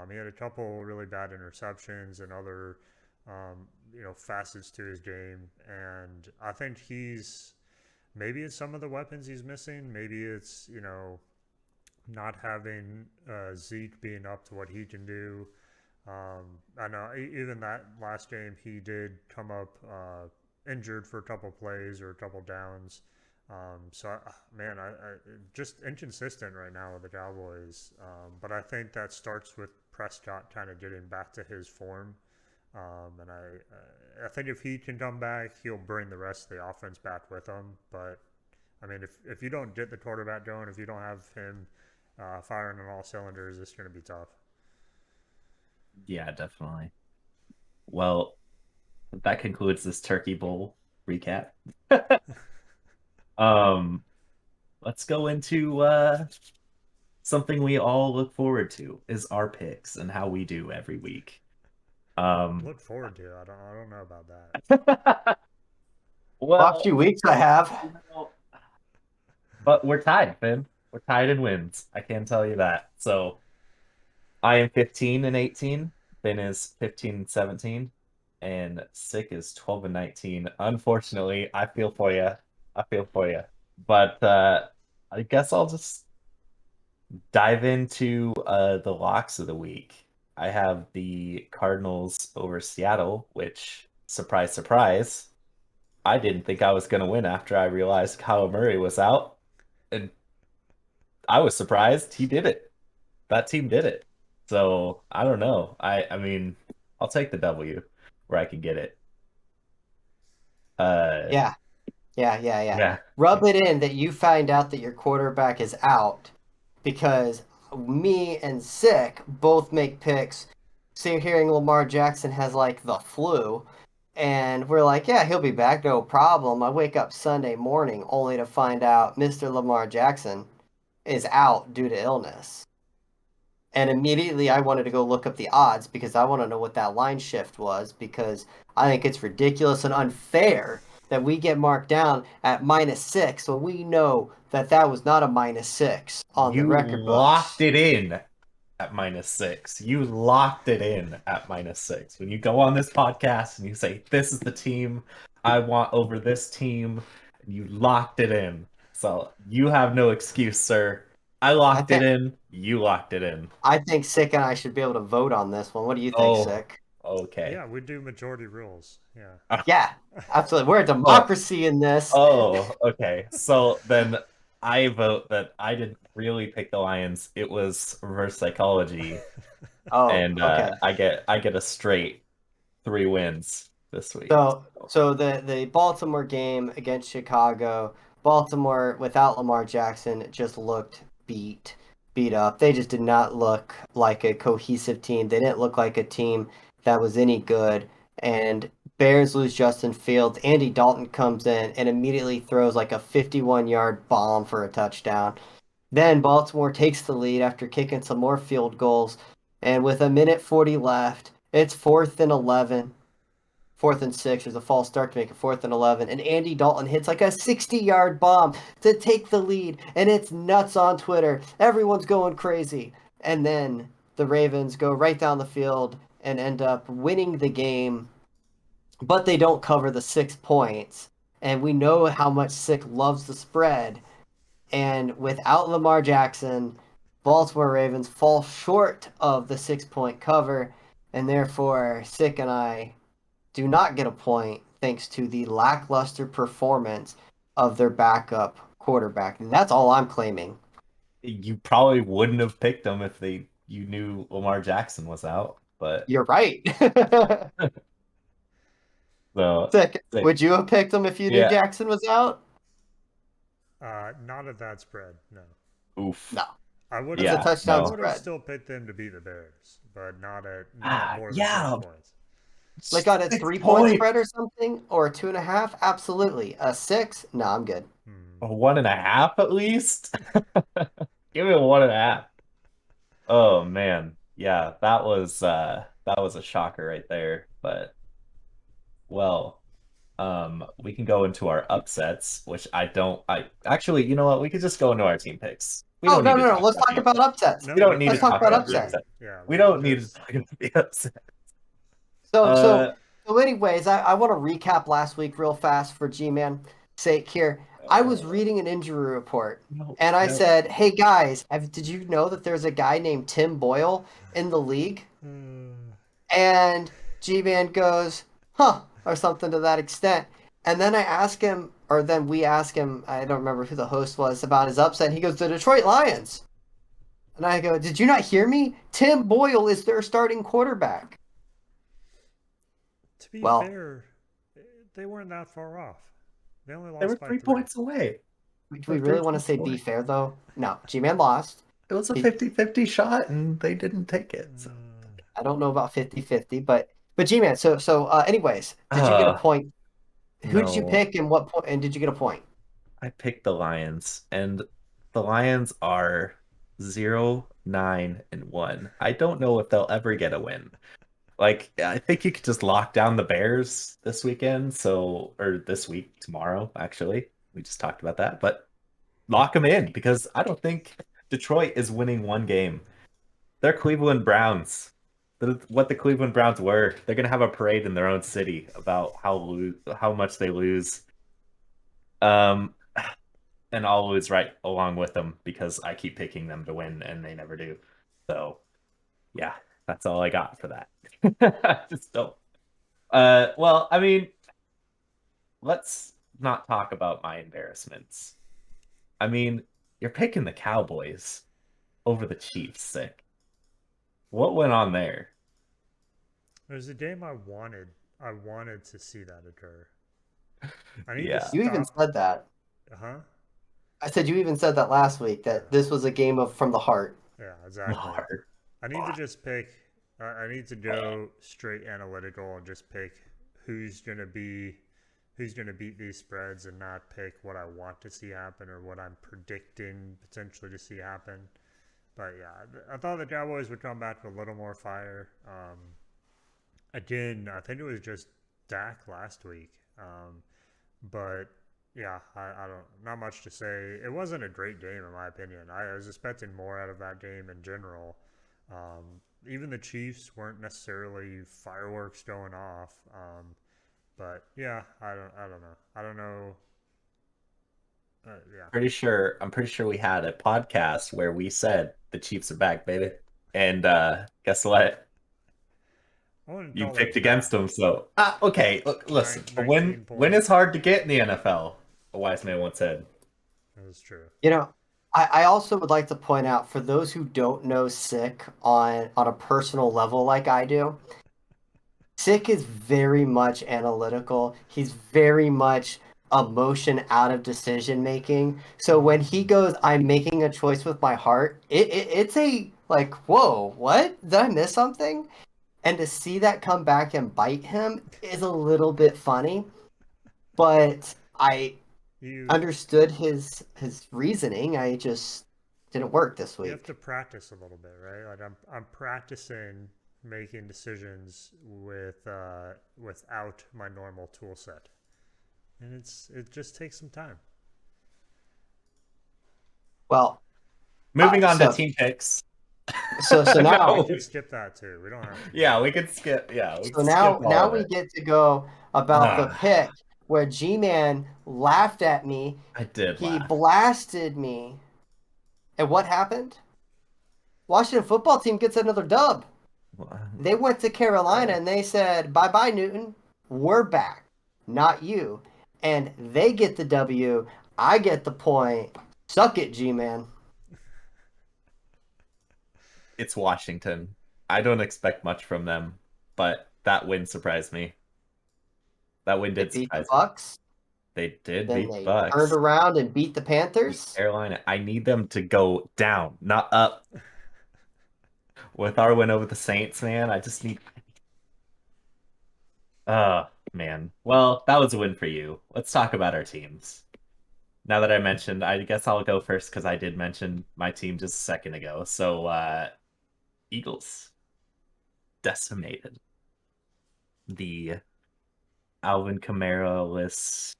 He had a couple really bad interceptions and other facets to his game, and I think he's maybe it's some of the weapons he's missing. Maybe it's not having Zeke being up to what he can do. I know even that last game he did come up injured for a couple plays or a couple downs. Man, I just inconsistent right now with the Cowboys. But I think that starts with Prescott kind of getting back to his form. And I think if he can come back, he'll bring the rest of the offense back with him. But I mean, if you don't get the quarterback going, if you don't have him firing on all cylinders, it's going to be tough. Yeah, definitely. Well, that concludes this Turkey Bowl recap. Um, let's go into something we all look forward to is our picks and how we do every week. Um, Look forward to. I don't know about that. Last well, few weeks I have. you know, but we're tied, Finn. We're tied in wins. I can tell you that. So I am 15 and 18. Finn is 15 and 17. And Sick is 12 and 19. Unfortunately, I feel for you. I feel for you. But I guess I'll just dive into the locks of the week. I have the Cardinals over Seattle, which, surprise, surprise, I didn't think I was going to win after I realized Kyler Murray was out. And I was surprised he did it. That team did it. So I don't know. I mean, I'll take the W where I can get it. Uh, Yeah, yeah. yeah. Rub it in that you find out that your quarterback is out because me and Sick both make picks. So you're hearing Lamar Jackson has like the flu, and we're like, yeah, he'll be back, no problem. I wake up Sunday morning only to find out Mr. Lamar Jackson is out due to illness. And immediately I wanted to go look up the odds because I want to know what that line shift was because I think it's ridiculous and unfair that we get marked down at -6 when we know that that was not a -6 on the You record locked books. it in at -6. You locked it in at -6. When you go on this podcast and you say, this is the team I want over this team, and you locked it in. So you have no excuse, sir. I I locked it think in. You locked it in. I think Sick and I should be able to vote on this one. What do you think, Oh, Sick? okay. Yeah, we do majority rules. Yeah. Yeah, absolutely. We're a Oh, democracy in this. oh, okay. So then I vote that I didn't really pick the Lions. It was reverse psychology, Oh, and okay. I get a straight 3 wins this week. So the Baltimore game against Chicago, Baltimore without Lamar Jackson just looked beat up. They just did not look like a cohesive team. They didn't look like a team that was any good. And Bears lose Justin Fields. Andy Dalton comes in and immediately throws like a 51-yard bomb for a touchdown. Then Baltimore takes the lead after kicking some more field goals. And with a minute 40 left, it's 4th and 11. 4th and 6. There's a false start to make it 4th and 11. And Andy Dalton hits like a 60-yard bomb to take the lead. And it's nuts on Twitter. Everyone's going crazy. And then the Ravens go right down the field and end up winning the game, but they don't cover the 6 points. And we know how much Sick loves the spread. And without Lamar Jackson, Baltimore Ravens fall short of the 6 point cover. And therefore, Sick and I do not get a point thanks to the lackluster performance of their backup quarterback. And that's all I'm claiming. You probably wouldn't have picked them if they you knew Lamar Jackson was out, but You're right. so Sick. sick. Would you have picked him if you knew Yeah. Jackson was out? Not at that spread. No. Oof. No. I would That's have. a Yeah. touchdown I No. would have spread. still picked them to beat the Bears, but not at more than six Yeah. points. Like on a 6 point. 3 point spread or something, or a 2.5? Absolutely. A 6? No, I'm good. Hmm. A 1.5 at least. Give me a 1.5. Oh man. Yeah, that was a shocker right there. But well, we can go into our upsets, which I actually, you know what? We could just go into our team picks. We Oh, don't no, need no, to no. talk Let's about talk the about upset. upsets. We No, don't we need Let's to can. talk talk about about the Yeah, upsets. upset. yeah. We don't need to Because talk about the upset. So, Uh, so, so, anyways, I want to recap last week real fast for G-Man sake here. I was uh, reading an injury report no, and I no. said, "Hey guys, did you know that there's a guy named Tim Boyle in the league?" And G-Man goes, "Huh," or something to that extent. And then I ask him, or then we ask him, I don't remember who the host was, about his upset. And he goes, "The Detroit Lions." And I go, "Did you not hear me? Tim Boyle is their starting quarterback." to be Well, fair, they weren't that far off. They only They were lost by 3. 3 points away. do They were we three really want to points say be away. fair though? No, G-Man lost. It was a He, 50-50 shot, and they didn't take it. So, I don't know about 50-50, but G-Man. Anyways, did you get a uh, point? Who did you no. pick and what point? And did you get a point? I picked the Lions, and the Lions are 0-9-1. I don't know if they'll ever get a win. Like, I think you could just lock down the Bears this weekend, or this week, tomorrow, actually. We just talked about that, but lock them in because I don't think Detroit is winning one game. They're Cleveland Browns. What the Cleveland Browns were. They're gonna have a parade in their own city about how much they lose. Um, and I'll lose right along with them because I keep picking them to win and they never do. So yeah, that's all I got for that. Just don't. Well, I mean, let's not talk about my embarrassments. I mean, you're picking the Cowboys over the Chiefs, sick. What went on there? It was a game I wanted. I wanted to see that occur. I need to Yeah, You even stop. said that. Huh? I said you even said that last week Yeah. that this was a game of from the heart. Yeah. Exactly. hard. I need to just pick. I need to go straight analytical and just pick who's gonna be who's gonna beat these spreads and not pick what I want to see happen or what I'm predicting potentially to see happen. But yeah, I thought the Cowboys would come back with a little more fire. Again, I think it was just Dak last week. But yeah, I don't, not much to say. It wasn't a great game in my opinion. I was expecting more out of that game in general. Even the Chiefs weren't necessarily fireworks going off. But yeah, I don't know. I don't know. Yeah, I'm pretty sure we had a podcast where we said the Chiefs are back, baby. And guess what? I wouldn't You call picked that against back. them, so okay. Look, listen, a 19 win is points. hard to get in the NFL. A wise man once said. That is true. You know, I also would like to point out for those who don't know Sick on a personal level like I do, Sick is very much analytical. He's very much emotion out of decision making. So when he Mm. goes, I'm making a choice with my heart, it's a like, whoa, what? Did I miss something? And to see that come back and bite him is a little bit funny. But I You understood his reasoning. I just didn't work this you have week. to practice a little bit, right? Like I'm practicing making decisions without my normal tool set, and it just takes some time. Well, Moving on to so team picks. so Yeah, we now No, could skip that too. We don't have to do yeah, we that. could skip. Yeah, we so could skip now all now of we it. get to go about the Ah, pick where G-Man laughed at me. I did He laugh. blasted me. And what happened? Washington football team gets another dub. They went to Carolina Right. and they said, "Bye bye, Newton. We're back, not you." And they get the W. I get the point. Suck it, G-Man. It's Washington. I don't expect much from them, but that win surprised me. That win They did beat the surprise me. Bucks. They did Then beat they turned Bucks. around and beat the Beat Panthers. Carolina. I need them to go down, not up. With our win over the Saints, man, I just need. Man. Well, that was a win for you. Let's talk about our teams. Now that I mentioned, I guess I'll go first because I did mention my team just a second ago. So, Eagles decimated the Alvin Kamara-less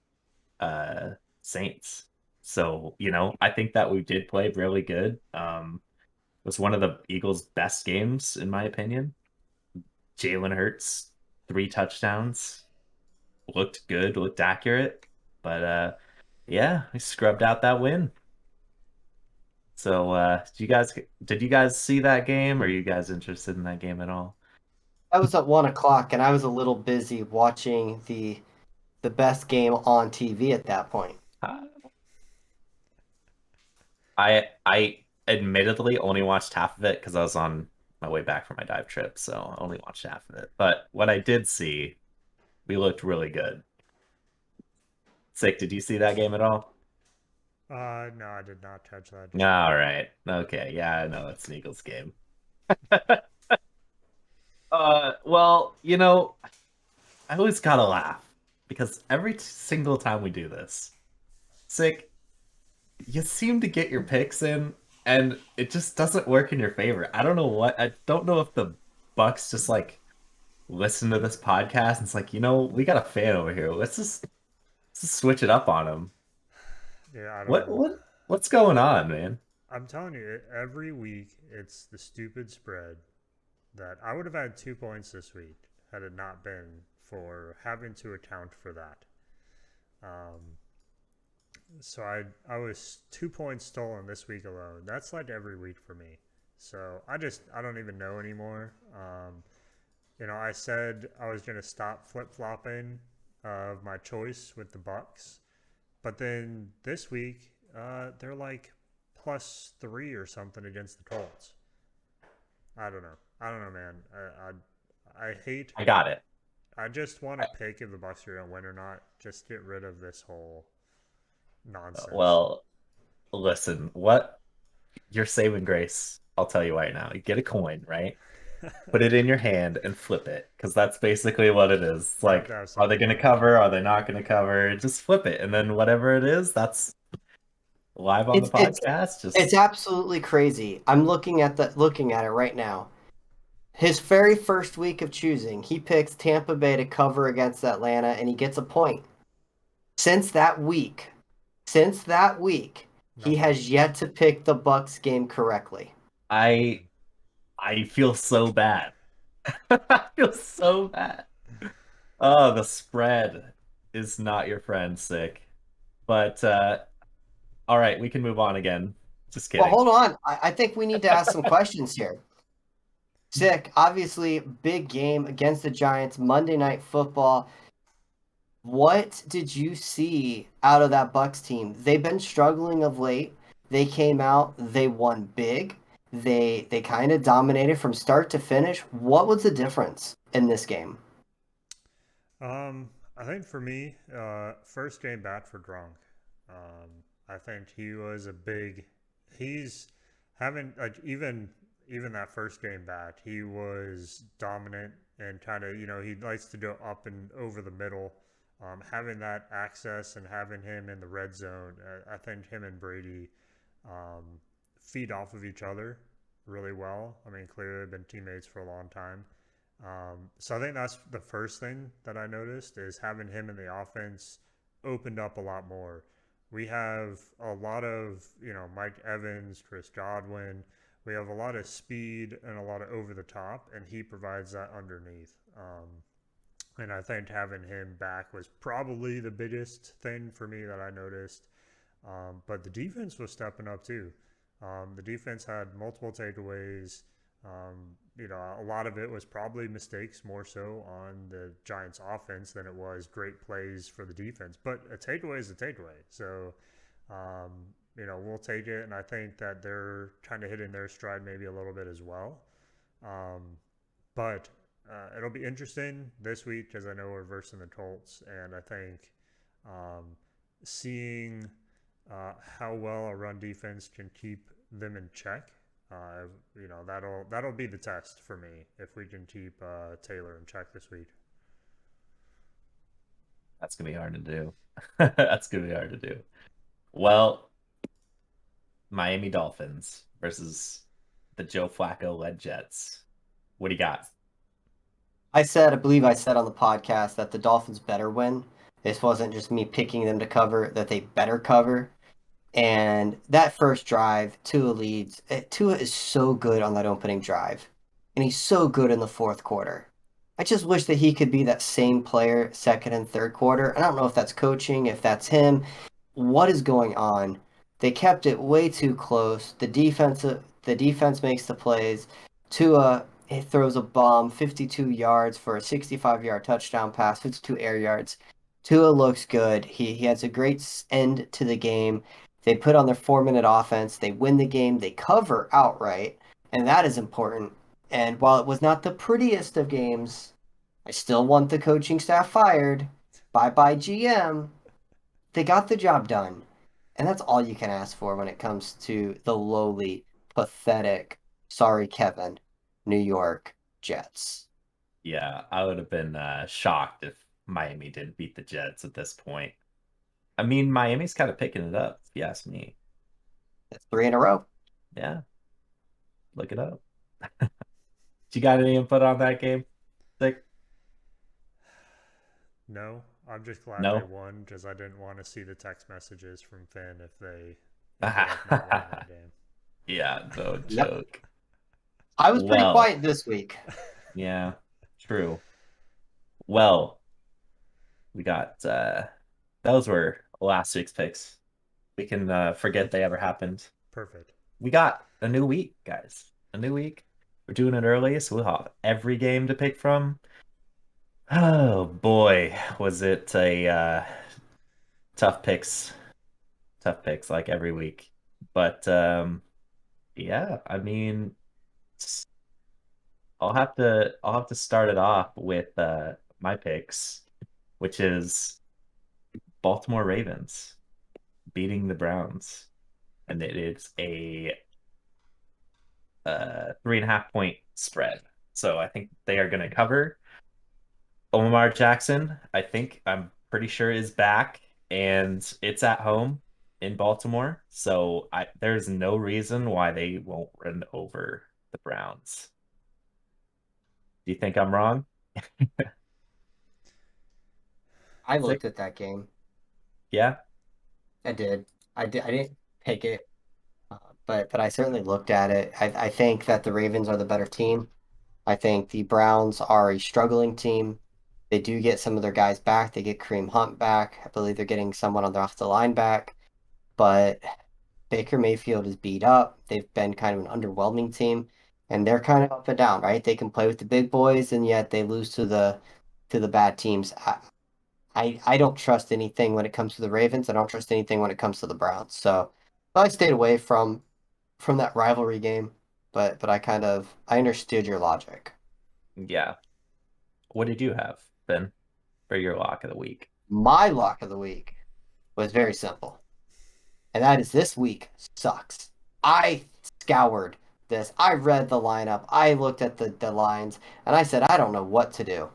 uh Saints. So, I think that we did play really good. It was one of the Eagles' best games, in my opinion. Jalen Hurts, 3 touchdowns, looked good, looked accurate. But yeah, we scrubbed out that win. So did you guys see that game? Or are you guys interested in that game at all? I was at 1 o'clock and I was a little busy watching the best game on TV at that point. I admittedly only watched half of it because I was on my way back from my dive trip, so I only watched half of it. But what I did see, we looked really good. Sick, did you see that game at all? No, I did not catch that. All right. Okay. Yeah, I know it's an Eagles game. Well, I always gotta laugh because every single time we do this, Sick, you seem to get your picks in, and it just doesn't work in your favor. I don't know what. I don't know if the Bucks just like listen to this podcast and it's like, we got a fan over here. Let's just switch it up on him. Yeah, I What don't. what what's going on, man? I'm telling you, every week it's the stupid spread that I would have had 2 points this week had it not been for having to account for that. Um, so I was 2 points stolen this week alone. That's like every week for me. So I don't even know anymore. I said I was gonna stop flip flopping of my choice with the Bucks, but then this week they're like +3 or something against the Colts. I don't know. I don't know, man. I hate. I got it. I just want to pick if the Bucks are gonna win or not. Just get rid of this whole nonsense. Well, listen, what your saving grace, I'll tell you right now. You get a coin, right? Put it in your hand and flip it, because that's basically what it is. It's I have to like, have are they something going to right. cover? Are they not going to cover? Just flip it, and then whatever it is, that's live on the It's it's podcast. it's Just absolutely crazy. I'm looking at it right now. His very first week of choosing, he picks Tampa Bay to cover against Atlanta and he gets a point. Since that week, since that week, he Not one. has yet to pick the Bucks game correctly. I I feel so bad. I feel so bad. Oh, the spread is not your friend, sick. But all right, we can move on again. Just Well, kidding. hold on. I think we need to ask some questions here. Sick, obviously, big game against the Giants, Monday Night Football. What did you see out of that Bucks team? They've been struggling of late. They came out, they won big. They kind of dominated from start to finish. What was the difference in this game? I think for me, first game back for Gronk. Um, I think he was a big. He's having like even that first game back, he was dominant and kind of he likes to go up and over the middle. Having that access and having him in the red zone, I think him and Brady um, feed off of each other really well. I mean, clearly they've been teammates for a long time. So I think that's the first thing that I noticed is having him in the offense opened up a lot more. We have a lot of, Mike Evans, Chris Godwin. We have a lot of speed and a lot of over the top, and he provides that underneath. And I think having him back was probably the biggest thing for me that I noticed. But the defense was stepping up too. The defense had multiple takeaways. A lot of it was probably mistakes more so on the Giants' offense than it was great plays for the defense. But a takeaway is a takeaway. So, um, we'll take it. And I think that they're kind of hitting their stride maybe a little bit as well. But it'll be interesting this week because I know we're versing the Colts. And I think um, seeing how well a run defense can keep them in check. That'll be the test for me if we can keep Taylor in check this week. That's gonna be hard to do. That's gonna be hard to do. Well, Miami Dolphins versus the Joe Flacco led Jets. What do you got? I believe I said on the podcast that the Dolphins better win. This wasn't just me picking them to cover, that they better cover. And that first drive, Tua leads. Tua is so good on that opening drive, and he's so good in the fourth quarter. I just wish that he could be that same player second and third quarter. I don't know if that's coaching, if that's him. What is going on? They kept it way too close. The defense makes the plays. Tua he throws a bomb 52 yards for a 65-yard touchdown pass, 52 air yards. Tua looks good. He has a great end to the game. They put on their 4-minute offense. They win the game. They cover outright, and that is important. And while it was not the prettiest of games, I still want the coaching staff fired. Bye bye, GM. They got the job done. And that's all you can ask for when it comes to the lowly, pathetic, sorry, Kevin, New York Jets. Yeah, I would have been shocked if Miami didn't beat the Jets at this point. I mean, Miami's kind of picking it up, if you ask me. That's 3 in a row. Yeah, look it up. You got any input on that game? Like, No, I'm just glad they no? won because I didn't want to see the text messages from Finn if they ended up not winning that game. Yeah, no Yep. joke. I was pretty Well, quiet this week. yeah, true. Well, we got those were last week's picks. We can forget they ever happened. Perfect. We got a new week, guys. A new week. We're doing it early, so we'll have every game to pick from. Oh boy, was it a tough picks. Tough picks like every week. But yeah, I mean, I'll have to start it off with my picks, which is Baltimore Ravens beating the Browns, and it is a 3.5 point spread. So I think they are going to cover. Omar Jackson, I'm pretty sure is back, and it's at home in Baltimore. So there's no reason why they won't run over the Browns. Do you think I'm wrong? I Sick. looked at that game. Yeah. I did. I did. I didn't pick it, but I certainly looked at it. I think that the Ravens are the better team. I think the Browns are a struggling team. They do get some of their guys back. They get Kareem Hunt back. I believe they're getting someone on the off the line back. But Baker Mayfield is beat up. They've been kind of an underwhelming team, and they're kind of up and down, right? They can play with the big boys, and yet they lose to the bad teams. I don't trust anything when it comes to the Ravens. I don't trust anything when it comes to the Browns. So I stayed away from that rivalry game, but I understood your logic. Yeah. What did you have, Ben, for your lock of the week? My lock of the week was very simple, and that is this week sucks. I scoured this. I read the lineup. I looked at the lines, and I said, I don't know what to do.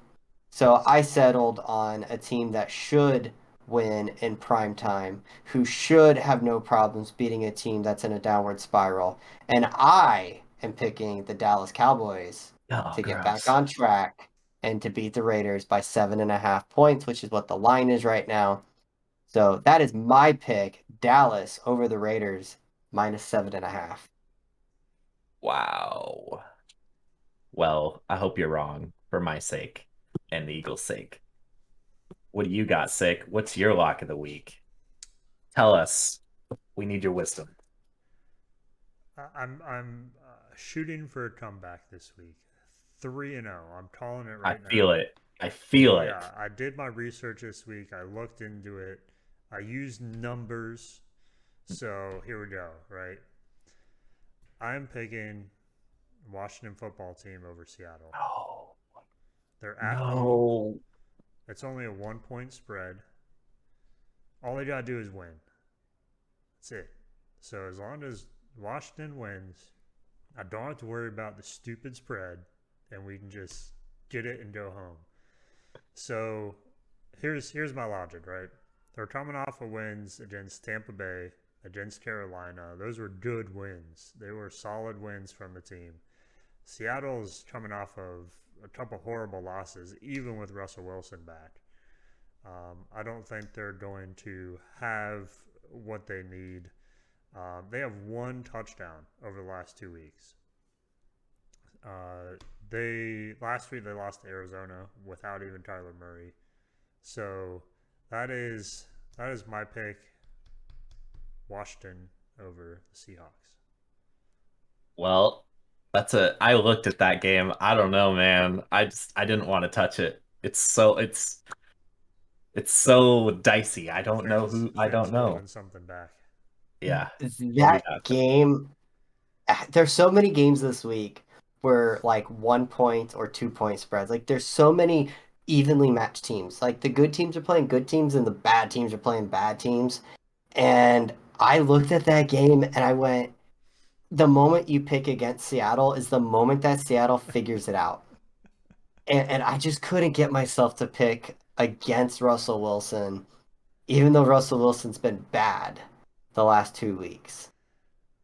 So I settled on a team that should win in prime time, who should have no problems beating a team that's in a downward spiral. And I am picking the Dallas Cowboys Oh, to get back gross. on track and to beat the Raiders by 7.5 points, which is what the line is right now. So that is my pick. Dallas over the Raiders minus 7.5. Wow. Well, I hope you're wrong for my sake and the Eagles' sake. What do you got, Sick? What's your lock of the week? Tell us. We need your wisdom. I'm shooting for a comeback this week. 3-0. I'm calling it I right feel now. it. I feel Yeah, it. I did my research this week. I looked into it. I used numbers. So here we go, right? I'm picking Washington football team over Seattle. No. They're at home. No. It's only a 1 point spread. All they got to do is win. That's it. So as long as Washington wins, I don't have to worry about the stupid spread and we can just get it and go home. So here's my logic, right? They're coming off of wins against Tampa Bay, against Carolina. Those were good wins. They were solid wins from the team. Seattle's coming off of a couple horrible losses, even with Russell Wilson back. I don't think they're going to have what they need. They have one touchdown over the last 2 weeks. They last week they lost to Arizona without even Kyler Murray. So that is my pick. Washington over the Seahawks. Well, I looked at that game. I don't know, man. I didn't want to touch it. It's so dicey. I Finn's don't know. holding something back. Yeah. What do you That got? game, there's so many games this week where like 1 point or 2 point spreads. Like there's so many evenly matched teams. Like the good teams are playing good teams and the bad teams are playing bad teams. And I looked at that game and I went, the moment you pick against Seattle is the moment that Seattle figures it out. And I just couldn't get myself to pick against Russell Wilson, even though Russell Wilson's been bad the last 2 weeks.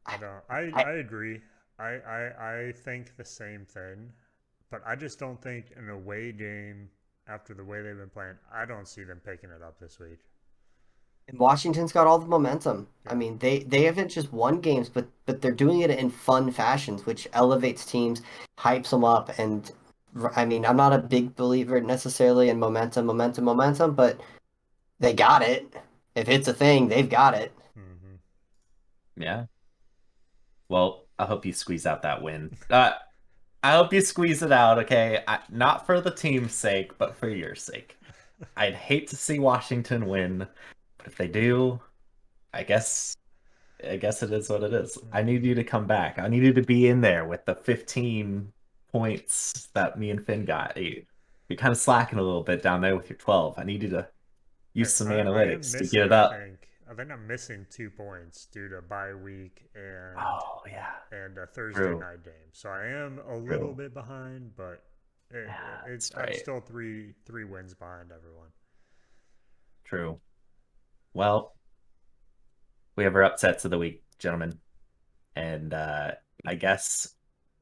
I don't. I I, I agree. I think the same thing, but I just don't think an away game after the way they've been playing. I don't see them picking it up this week. Washington's got all the momentum. I Yeah. mean, they haven't just won games, but they're doing it in fun fashions, which elevates teams, hypes them up. And I mean, I'm not a big believer necessarily in momentum, but they got it. If it's a thing, they've got it. Hmm. Yeah. Well, I hope you squeeze out that win. I hope you squeeze it out, okay? Not for the team's sake, but for your sake. I'd hate to see Washington win, but if they do, I guess I guess it is what it is. I need Hmm. you to come back. I need you to be in there with the 15 points that me and Finn got. You're kind of slacking a little bit down there with your 12. I need you to use some I am analytics to get missing. it up. I think I'm missing 2 points due to bye week Oh, yeah. and a Thursday True. night game. So I am a little True. bit behind, but Yeah, that's I'm right. still three wins behind everyone. True. Well, we have our upsets of the week, gentlemen. And I guess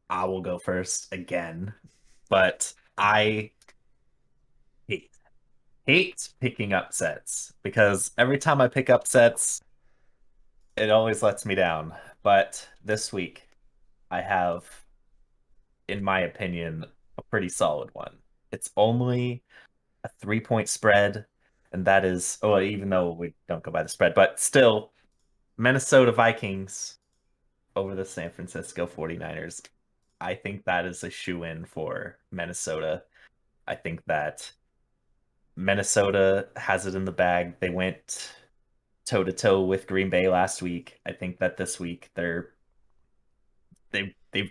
I will go first again. But I hate hate picking upsets because every time I pick upsets, it always lets me down. But this week, I have, in my opinion, a pretty solid one. It's only a 3 point spread, and that is, oh, even though we don't go by the spread, but still, Minnesota Vikings over the San Francisco 49ers. I think that is a shoe-in for Minnesota. I think that Minnesota has it in the bag. They went toe to toe with Green Bay last week. I think that this week they've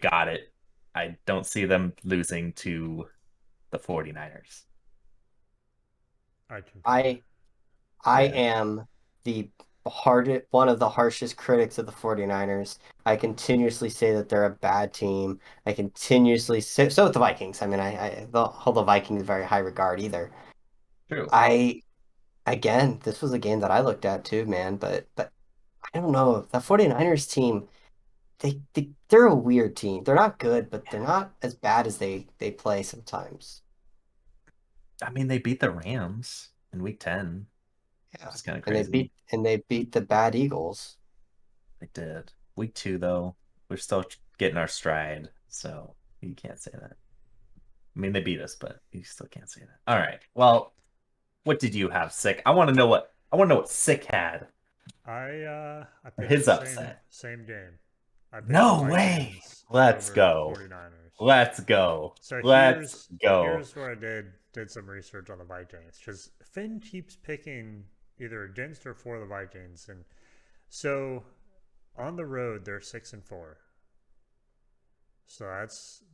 got it. I don't see them losing to the 49ers. I concur. I I Yeah. am the one of the harshest critics of the 49ers. I continuously say that they're a bad team. I continuously say so with the Vikings. I mean, I don't hold the Vikings in very high regard either. True. I again, this was a game that I looked at too, man, but I don't know. The 49ers team, they're a weird team. They're not good, but they're not as bad as they play sometimes. I mean, they beat the Rams in week 10, which Yeah. is kind of And they crazy. beat the bad Eagles. They did. Week 2, though, we're still getting our stride, so you can't say that. I mean, they beat us, but you still can't say that. All right. Well, what did you have, Sick? I want to know what Sick had I for picked his the same upset. same game. I picked the No way. Vikings Let's over the go. 49ers. Let's go. So Let's go. here's where I did some research on the Vikings because Finn keeps picking either against or for the Vikings, and so on the road they're 6-4. So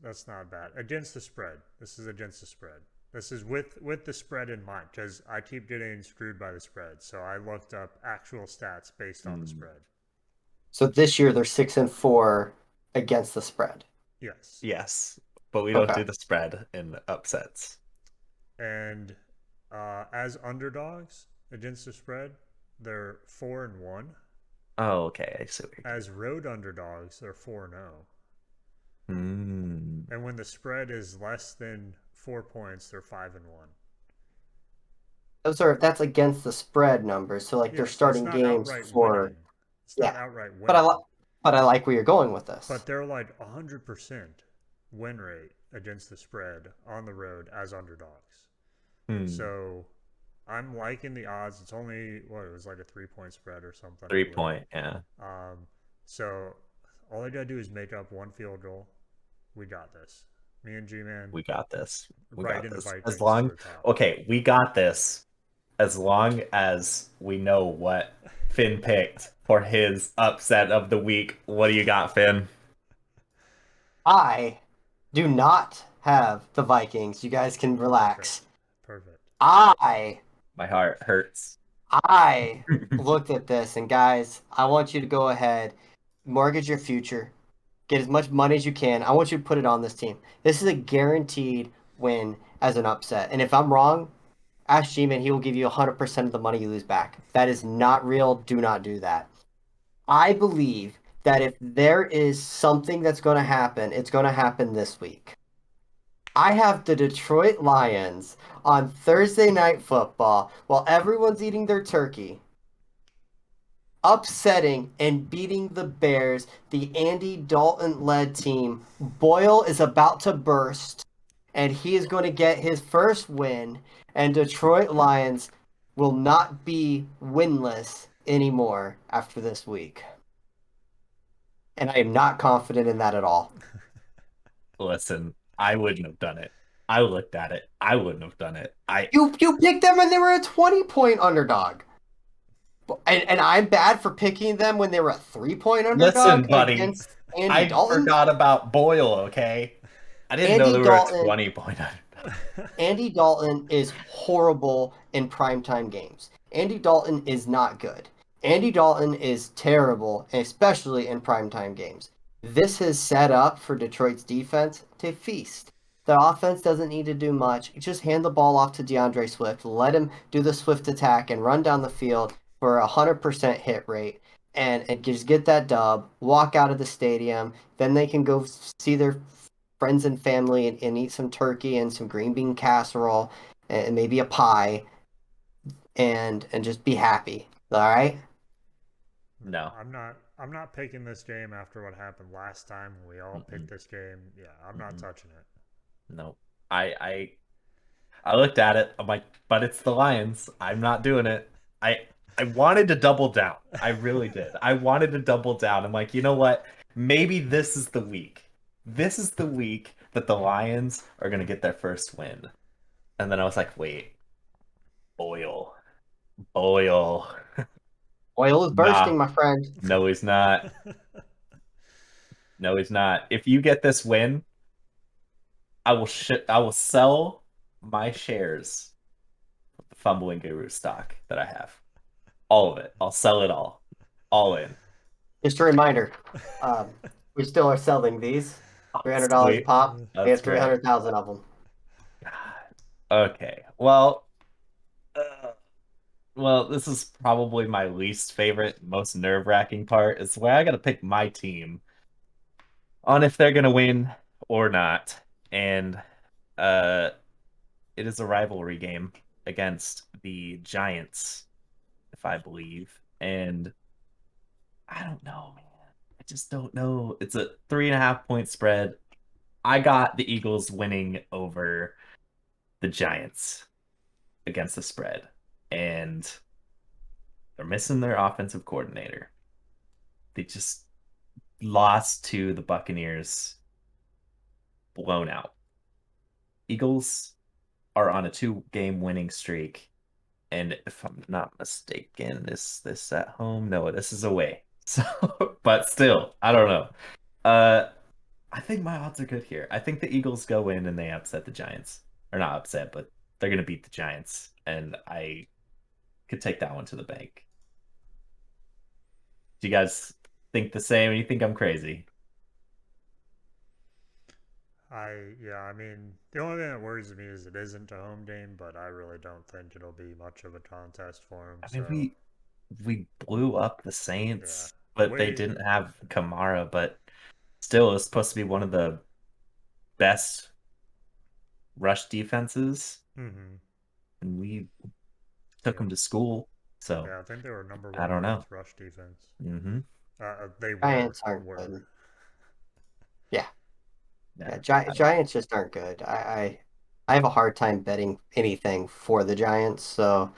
that's not bad against the spread. This is against the spread. This is with the spread in mind because I keep getting screwed by the spread. So I looked up actual stats based on the Hmm. spread. So this year they're 6-4 against the spread. Yes, Yes, but we don't Okay. do the spread in upsets. and as underdogs against the spread, they're 4-1. Oh, okay. I see what you're As road underdogs, they're 4-0. doing. And when the spread is less than 4 points, they're 5-1. That's against the spread numbers. So like they're Yeah, so it's starting not games outright for winning. It's not yeah. outright But I winning. like but I like where you're going with But this. they're like 100% win rate against the spread on the road as underdogs. Hmm. So I'm liking the odds. It's only what it was like a 3 point spread or something, I 3 point. believe. Yeah, So all I gotta do is make up one field goal. We got this. Me and G Man we got this. We right got in the this. As Vikings to long, the top. okay, we got this. As long as we know what Finn picked for his upset of the week. What do you got, Finn? I do not have the Vikings. You guys can Perfect. relax. Perfect. I My heart hurts. I looked at this and guys, I want you to go ahead, mortgage your future, get as much money as you can. I want you to put it on this team. This is a guaranteed win as an upset. And if I'm wrong, ask G-Man, he will give you 100% of the money you lose back. If that is not real, do not do that. I believe that if there is something that's going to happen, it's going to happen this week. I have the Detroit Lions on Thursday Night Football while everyone's eating their turkey, upsetting and beating the Bears, the Andy Dalton led team. Boyle is about to burst, and he is going to get his first win, and Detroit Lions will not be winless anymore after this week. And I am not confident in that at all. Listen, I wouldn't have done it. I looked at it. I wouldn't have done it. I You picked them and they were a 20-point underdog. And I'm bad for picking them when they were a 3-point listen, underdog buddy. against Andy I Dalton. forgot about Boyle, okay? I didn't know Andy they were a Dalton 20 point underdog. Andy Dalton is horrible in primetime games. Andy Dalton is not good. Andy Dalton is terrible, especially in primetime games. This is set up for Detroit's defense to feast. The offense doesn't need to do much. Just hand the ball off to DeAndre Swift, let him do the Swift attack and run down the field for a 100% hit rate and just get that dub, walk out of the stadium. Then they can go see their friends and family and eat some turkey and some green bean casserole and maybe a pie. and just be happy. All right. No. I'm not picking this game after what happened last time. We all picked Mm-mm, this game. Yeah, I'm not mm-mm, touching it. no. I I I looked at it. I'm like, but it's the Lions. I'm not doing it. I wanted to double down. I really did. I wanted to double down. I'm like, you know what? Maybe this is the week. This is the week that the Lions are gonna get their first win. And then I was like, wait, oil, oil. Oil is Nah, bursting, my friend. no, he's not. No, he's not. If you get this win, I will sell my shares of the Fumbling Guru stock that I have. All of it. I'll sell it all in. Just a reminder, um, we still are selling these. Oh, $300 a sweet. pop. We That's have great. 300,000 of them. God. Okay. Uh, well, this is probably my least favorite, most nerve-wracking part. Is where I gotta pick my team on if they're gonna win or not. And uh it is a rivalry game against the Giants, if I believe. And I don't know, man. I just don't know. It's a 3.5 point spread. I got the Eagles winning over the Giants against the spread. And they're missing their offensive coordinator. They just lost to the Buccaneers blown out. Eagles are on a 2 game winning streak. And if I'm not mistaken, is this at home? No, this is away. So, but still, I don't know. Uh, I think my odds are good here. I think the Eagles go in and they upset the Giants. Or not upset, but they're gonna beat the Giants. And I could take that one to the bank. Do you guys think the same? Or you think I'm crazy? Yeah, I mean, the only thing that worries me is it isn't a home game, but I really don't think it'll be much of a contest for him. I mean, So, we blew up the yeah, Saints, but they we. didn't have Kamara, but still it's supposed to be one of the best rush defenses, Mm-hmm. and we took Yeah, them to school. So yeah, I think they were number I one don't know. against rush defense. Hmm. They were Giants aren't were. good. Yeah, Yeah, yeah. I don't know. Giants just aren't good. I have a hard time betting anything for the Giants. So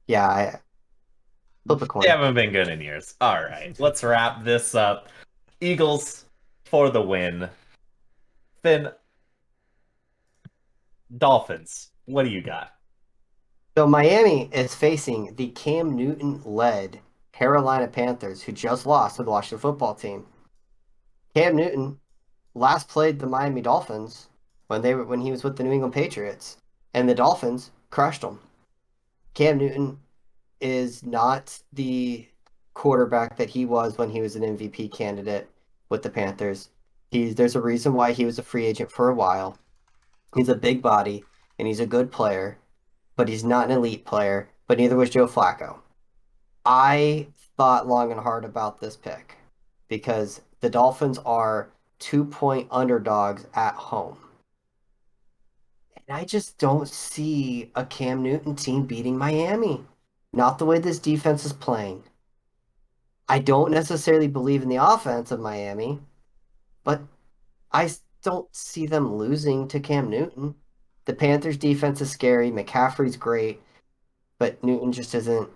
yeah, I flip a They coin. haven't been good in years. All right, let's wrap this up. Eagles for the win. Finn, Dolphins. What do you got? So Miami is facing the Cam Newton-led Carolina Panthers, who just lost to the Washington Football Team. Cam Newton last played the Miami Dolphins when he was with the New England Patriots, and the Dolphins crushed him. Cam Newton is not the quarterback that he was when he was an MVP candidate with the Panthers. There's a reason why he was a free agent for a while. He's a big body and he's a good player, but he's not an elite player. But neither was Joe Flacco. I thought long and hard about this pick because the Dolphins are 2 point underdogs at home. And I just don't see a Cam Newton team beating Miami. Not the way this defense is playing. I don't necessarily believe in the offense of Miami, but don't see them losing to Cam Newton. The Panthers defense is scary. McCaffrey's great, but Newton just isn't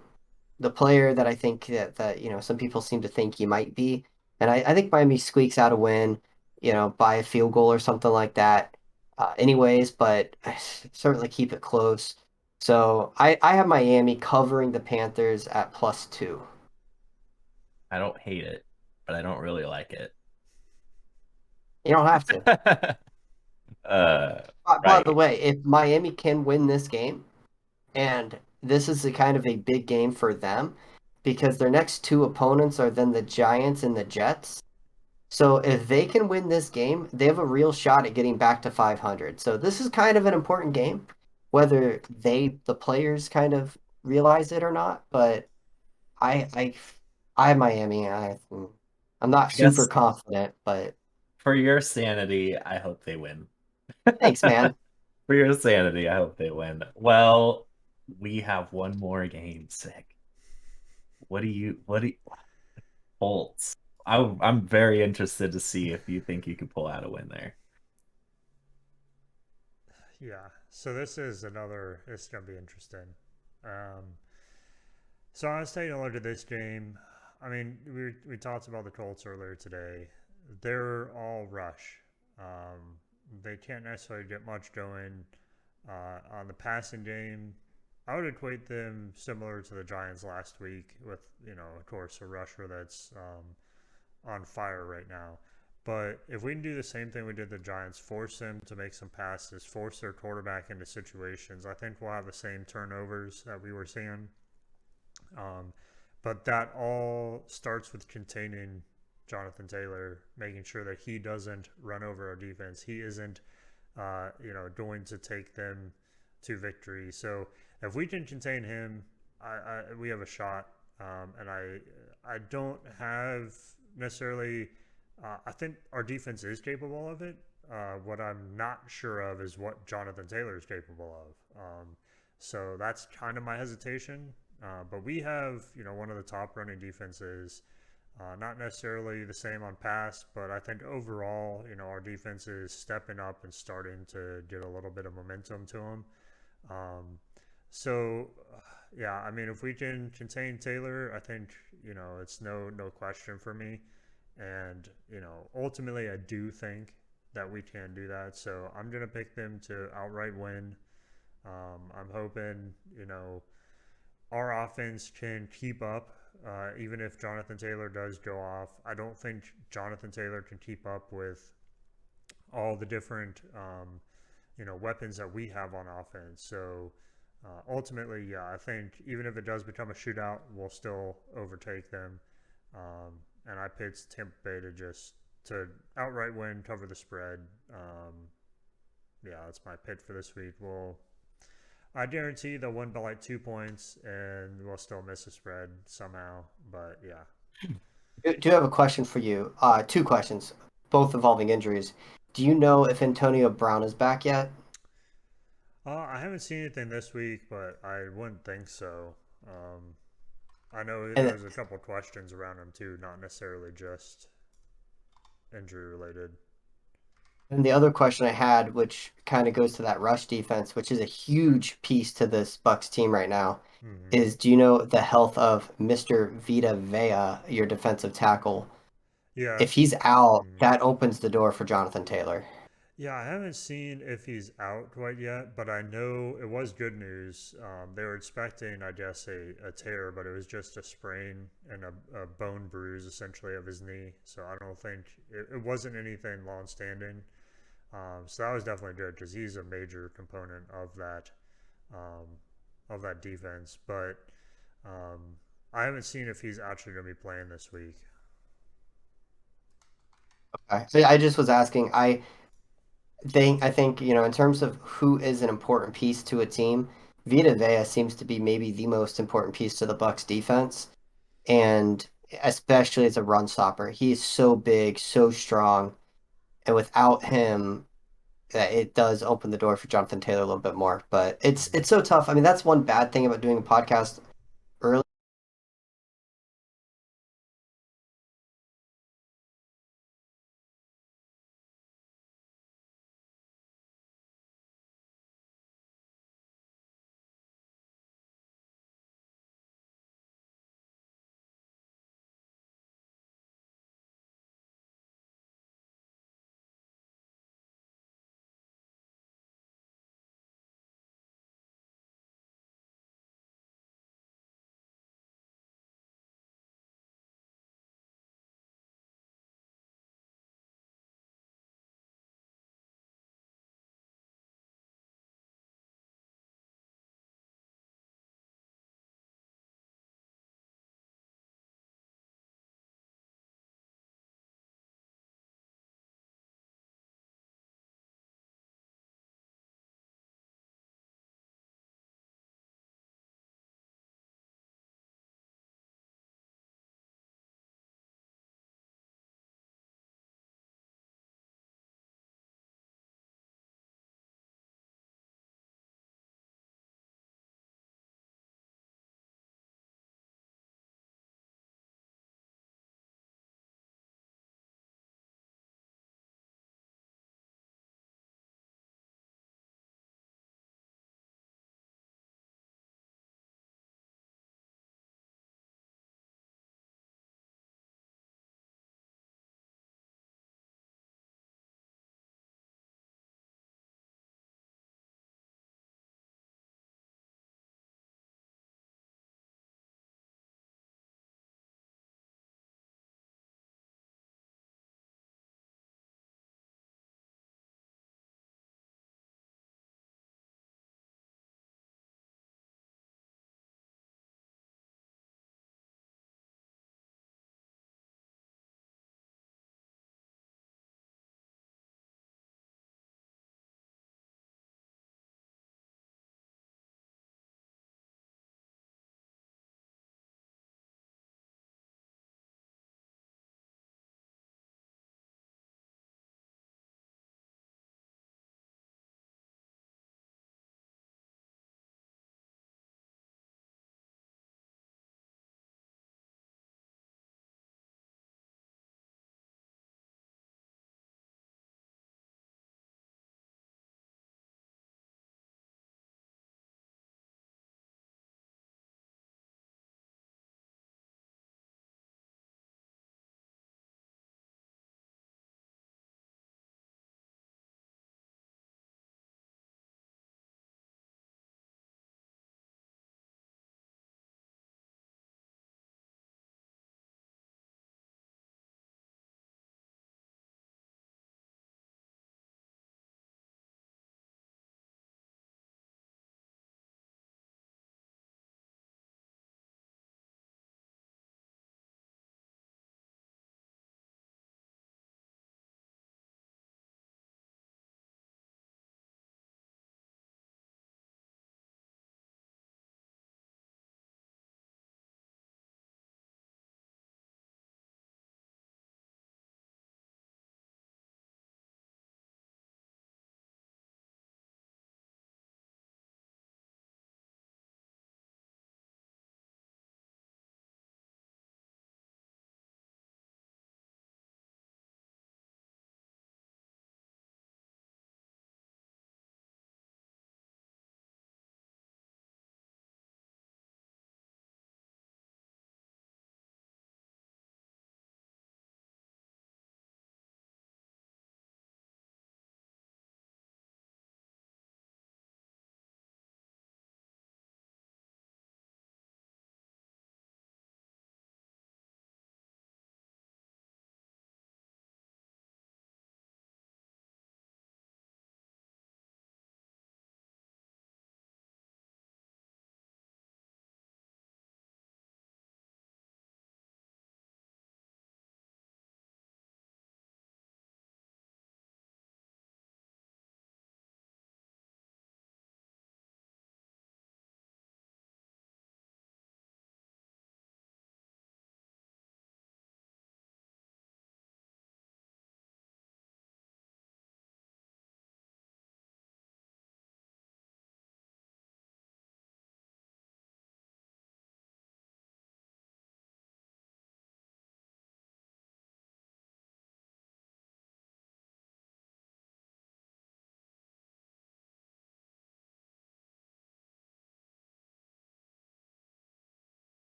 the player that I think that some people seem to think he might be. And I think Miami squeaks out a win, by a field goal or something like that. Anyways, but I certainly keep it close. So I have Miami covering the Panthers at +2. I don't hate it, but I don't really like it. You don't have to. uh, By the right. way, if Miami can win this game, and this is a kind of a big game for them because their next two opponents are then the Giants and the Jets. So if they can win this game, they have a real shot at getting back to 500. So this is kind of an important game, whether the players kind of realize it or not. But I I I have Miami. I'm not I super guess confident, but for your sanity, I hope they win. thanks, man. For your sanity, I hope they win. Well, we have one more game, sick. What do you, Bolts? I'm very interested to see if you think you could pull out a win there. Yeah. So this is another. It's gonna be interesting. Um, so I was taking a look at this game. I mean, we talked about the Colts earlier today. They're all rush. They can't necessarily get much going on the passing game. I would equate them similar to the Giants last week, with of course, a rusher that's on fire right now. But if we can do the same thing we did the Giants, force them to make some passes, force their quarterback into situations, I think we'll have the same turnovers that we were seeing. Um, but that all starts with containing Jonathan Taylor, making sure that he doesn't run over our defense. He isn't, going to take them to victory. So if we can contain him, we have a shot. And I don't have necessarily. I think our defense is capable of it. What I'm not sure of is what Jonathan Taylor is capable of. So that's kind of my hesitation. But we have, one of the top running defenses. Not necessarily the same on pass, but I think overall, our defense is stepping up and starting to get a little bit of momentum to them. Um, so, yeah, I mean, if we can contain Taylor, I think it's no question for me. And ultimately, I do think that we can do that. So I'm gonna pick them to outright win. I'm hoping our offense can keep up, even if Jonathan Taylor does go off. I don't think Jonathan Taylor can keep up with all the different weapons that we have on offense. So ultimately, yeah, I think even if it does become a shootout, we'll still overtake them. And I picked Tampa Bay to outright win, cover the spread. Yeah, that's my pick for this week. I guarantee they'll win by like 2 points, and we'll still miss a spread somehow. But yeah, Do have a question for you. Two questions, both involving injuries. Do you know if Antonio Brown is back yet? I haven't seen anything this week, but I wouldn't think so. Um, I know And there's a couple questions around him too, not necessarily just injury related. and the other question I had, which kind of goes to that rush defense, which is a huge piece to this Bucks team right now, Hmm. is do you know the health of Mr. Vita Vea, your defensive tackle? If Yes. he's out, Hmm. that opens the door for Jonathan Taylor. Yeah, I haven't seen if he's out quite yet, but I know it was good news. They were expecting, I guess, a tear, but it was just a sprain and a bone bruise essentially of his knee. So I don't think it wasn't anything long standing. So that was definitely good because he's a major component um, of that defense. But um, I haven't seen if he's actually going to be playing this week. So I just was asking. I think in terms of who is an important piece to a team, Vita Vea seems to be maybe the most important piece to the Bucks defense, and especially as a run stopper. He is so big, so strong, and without him, it does open the door for Jonathan Taylor a little bit more. But it's Hmm. so tough. I mean, that's one bad thing about doing a podcast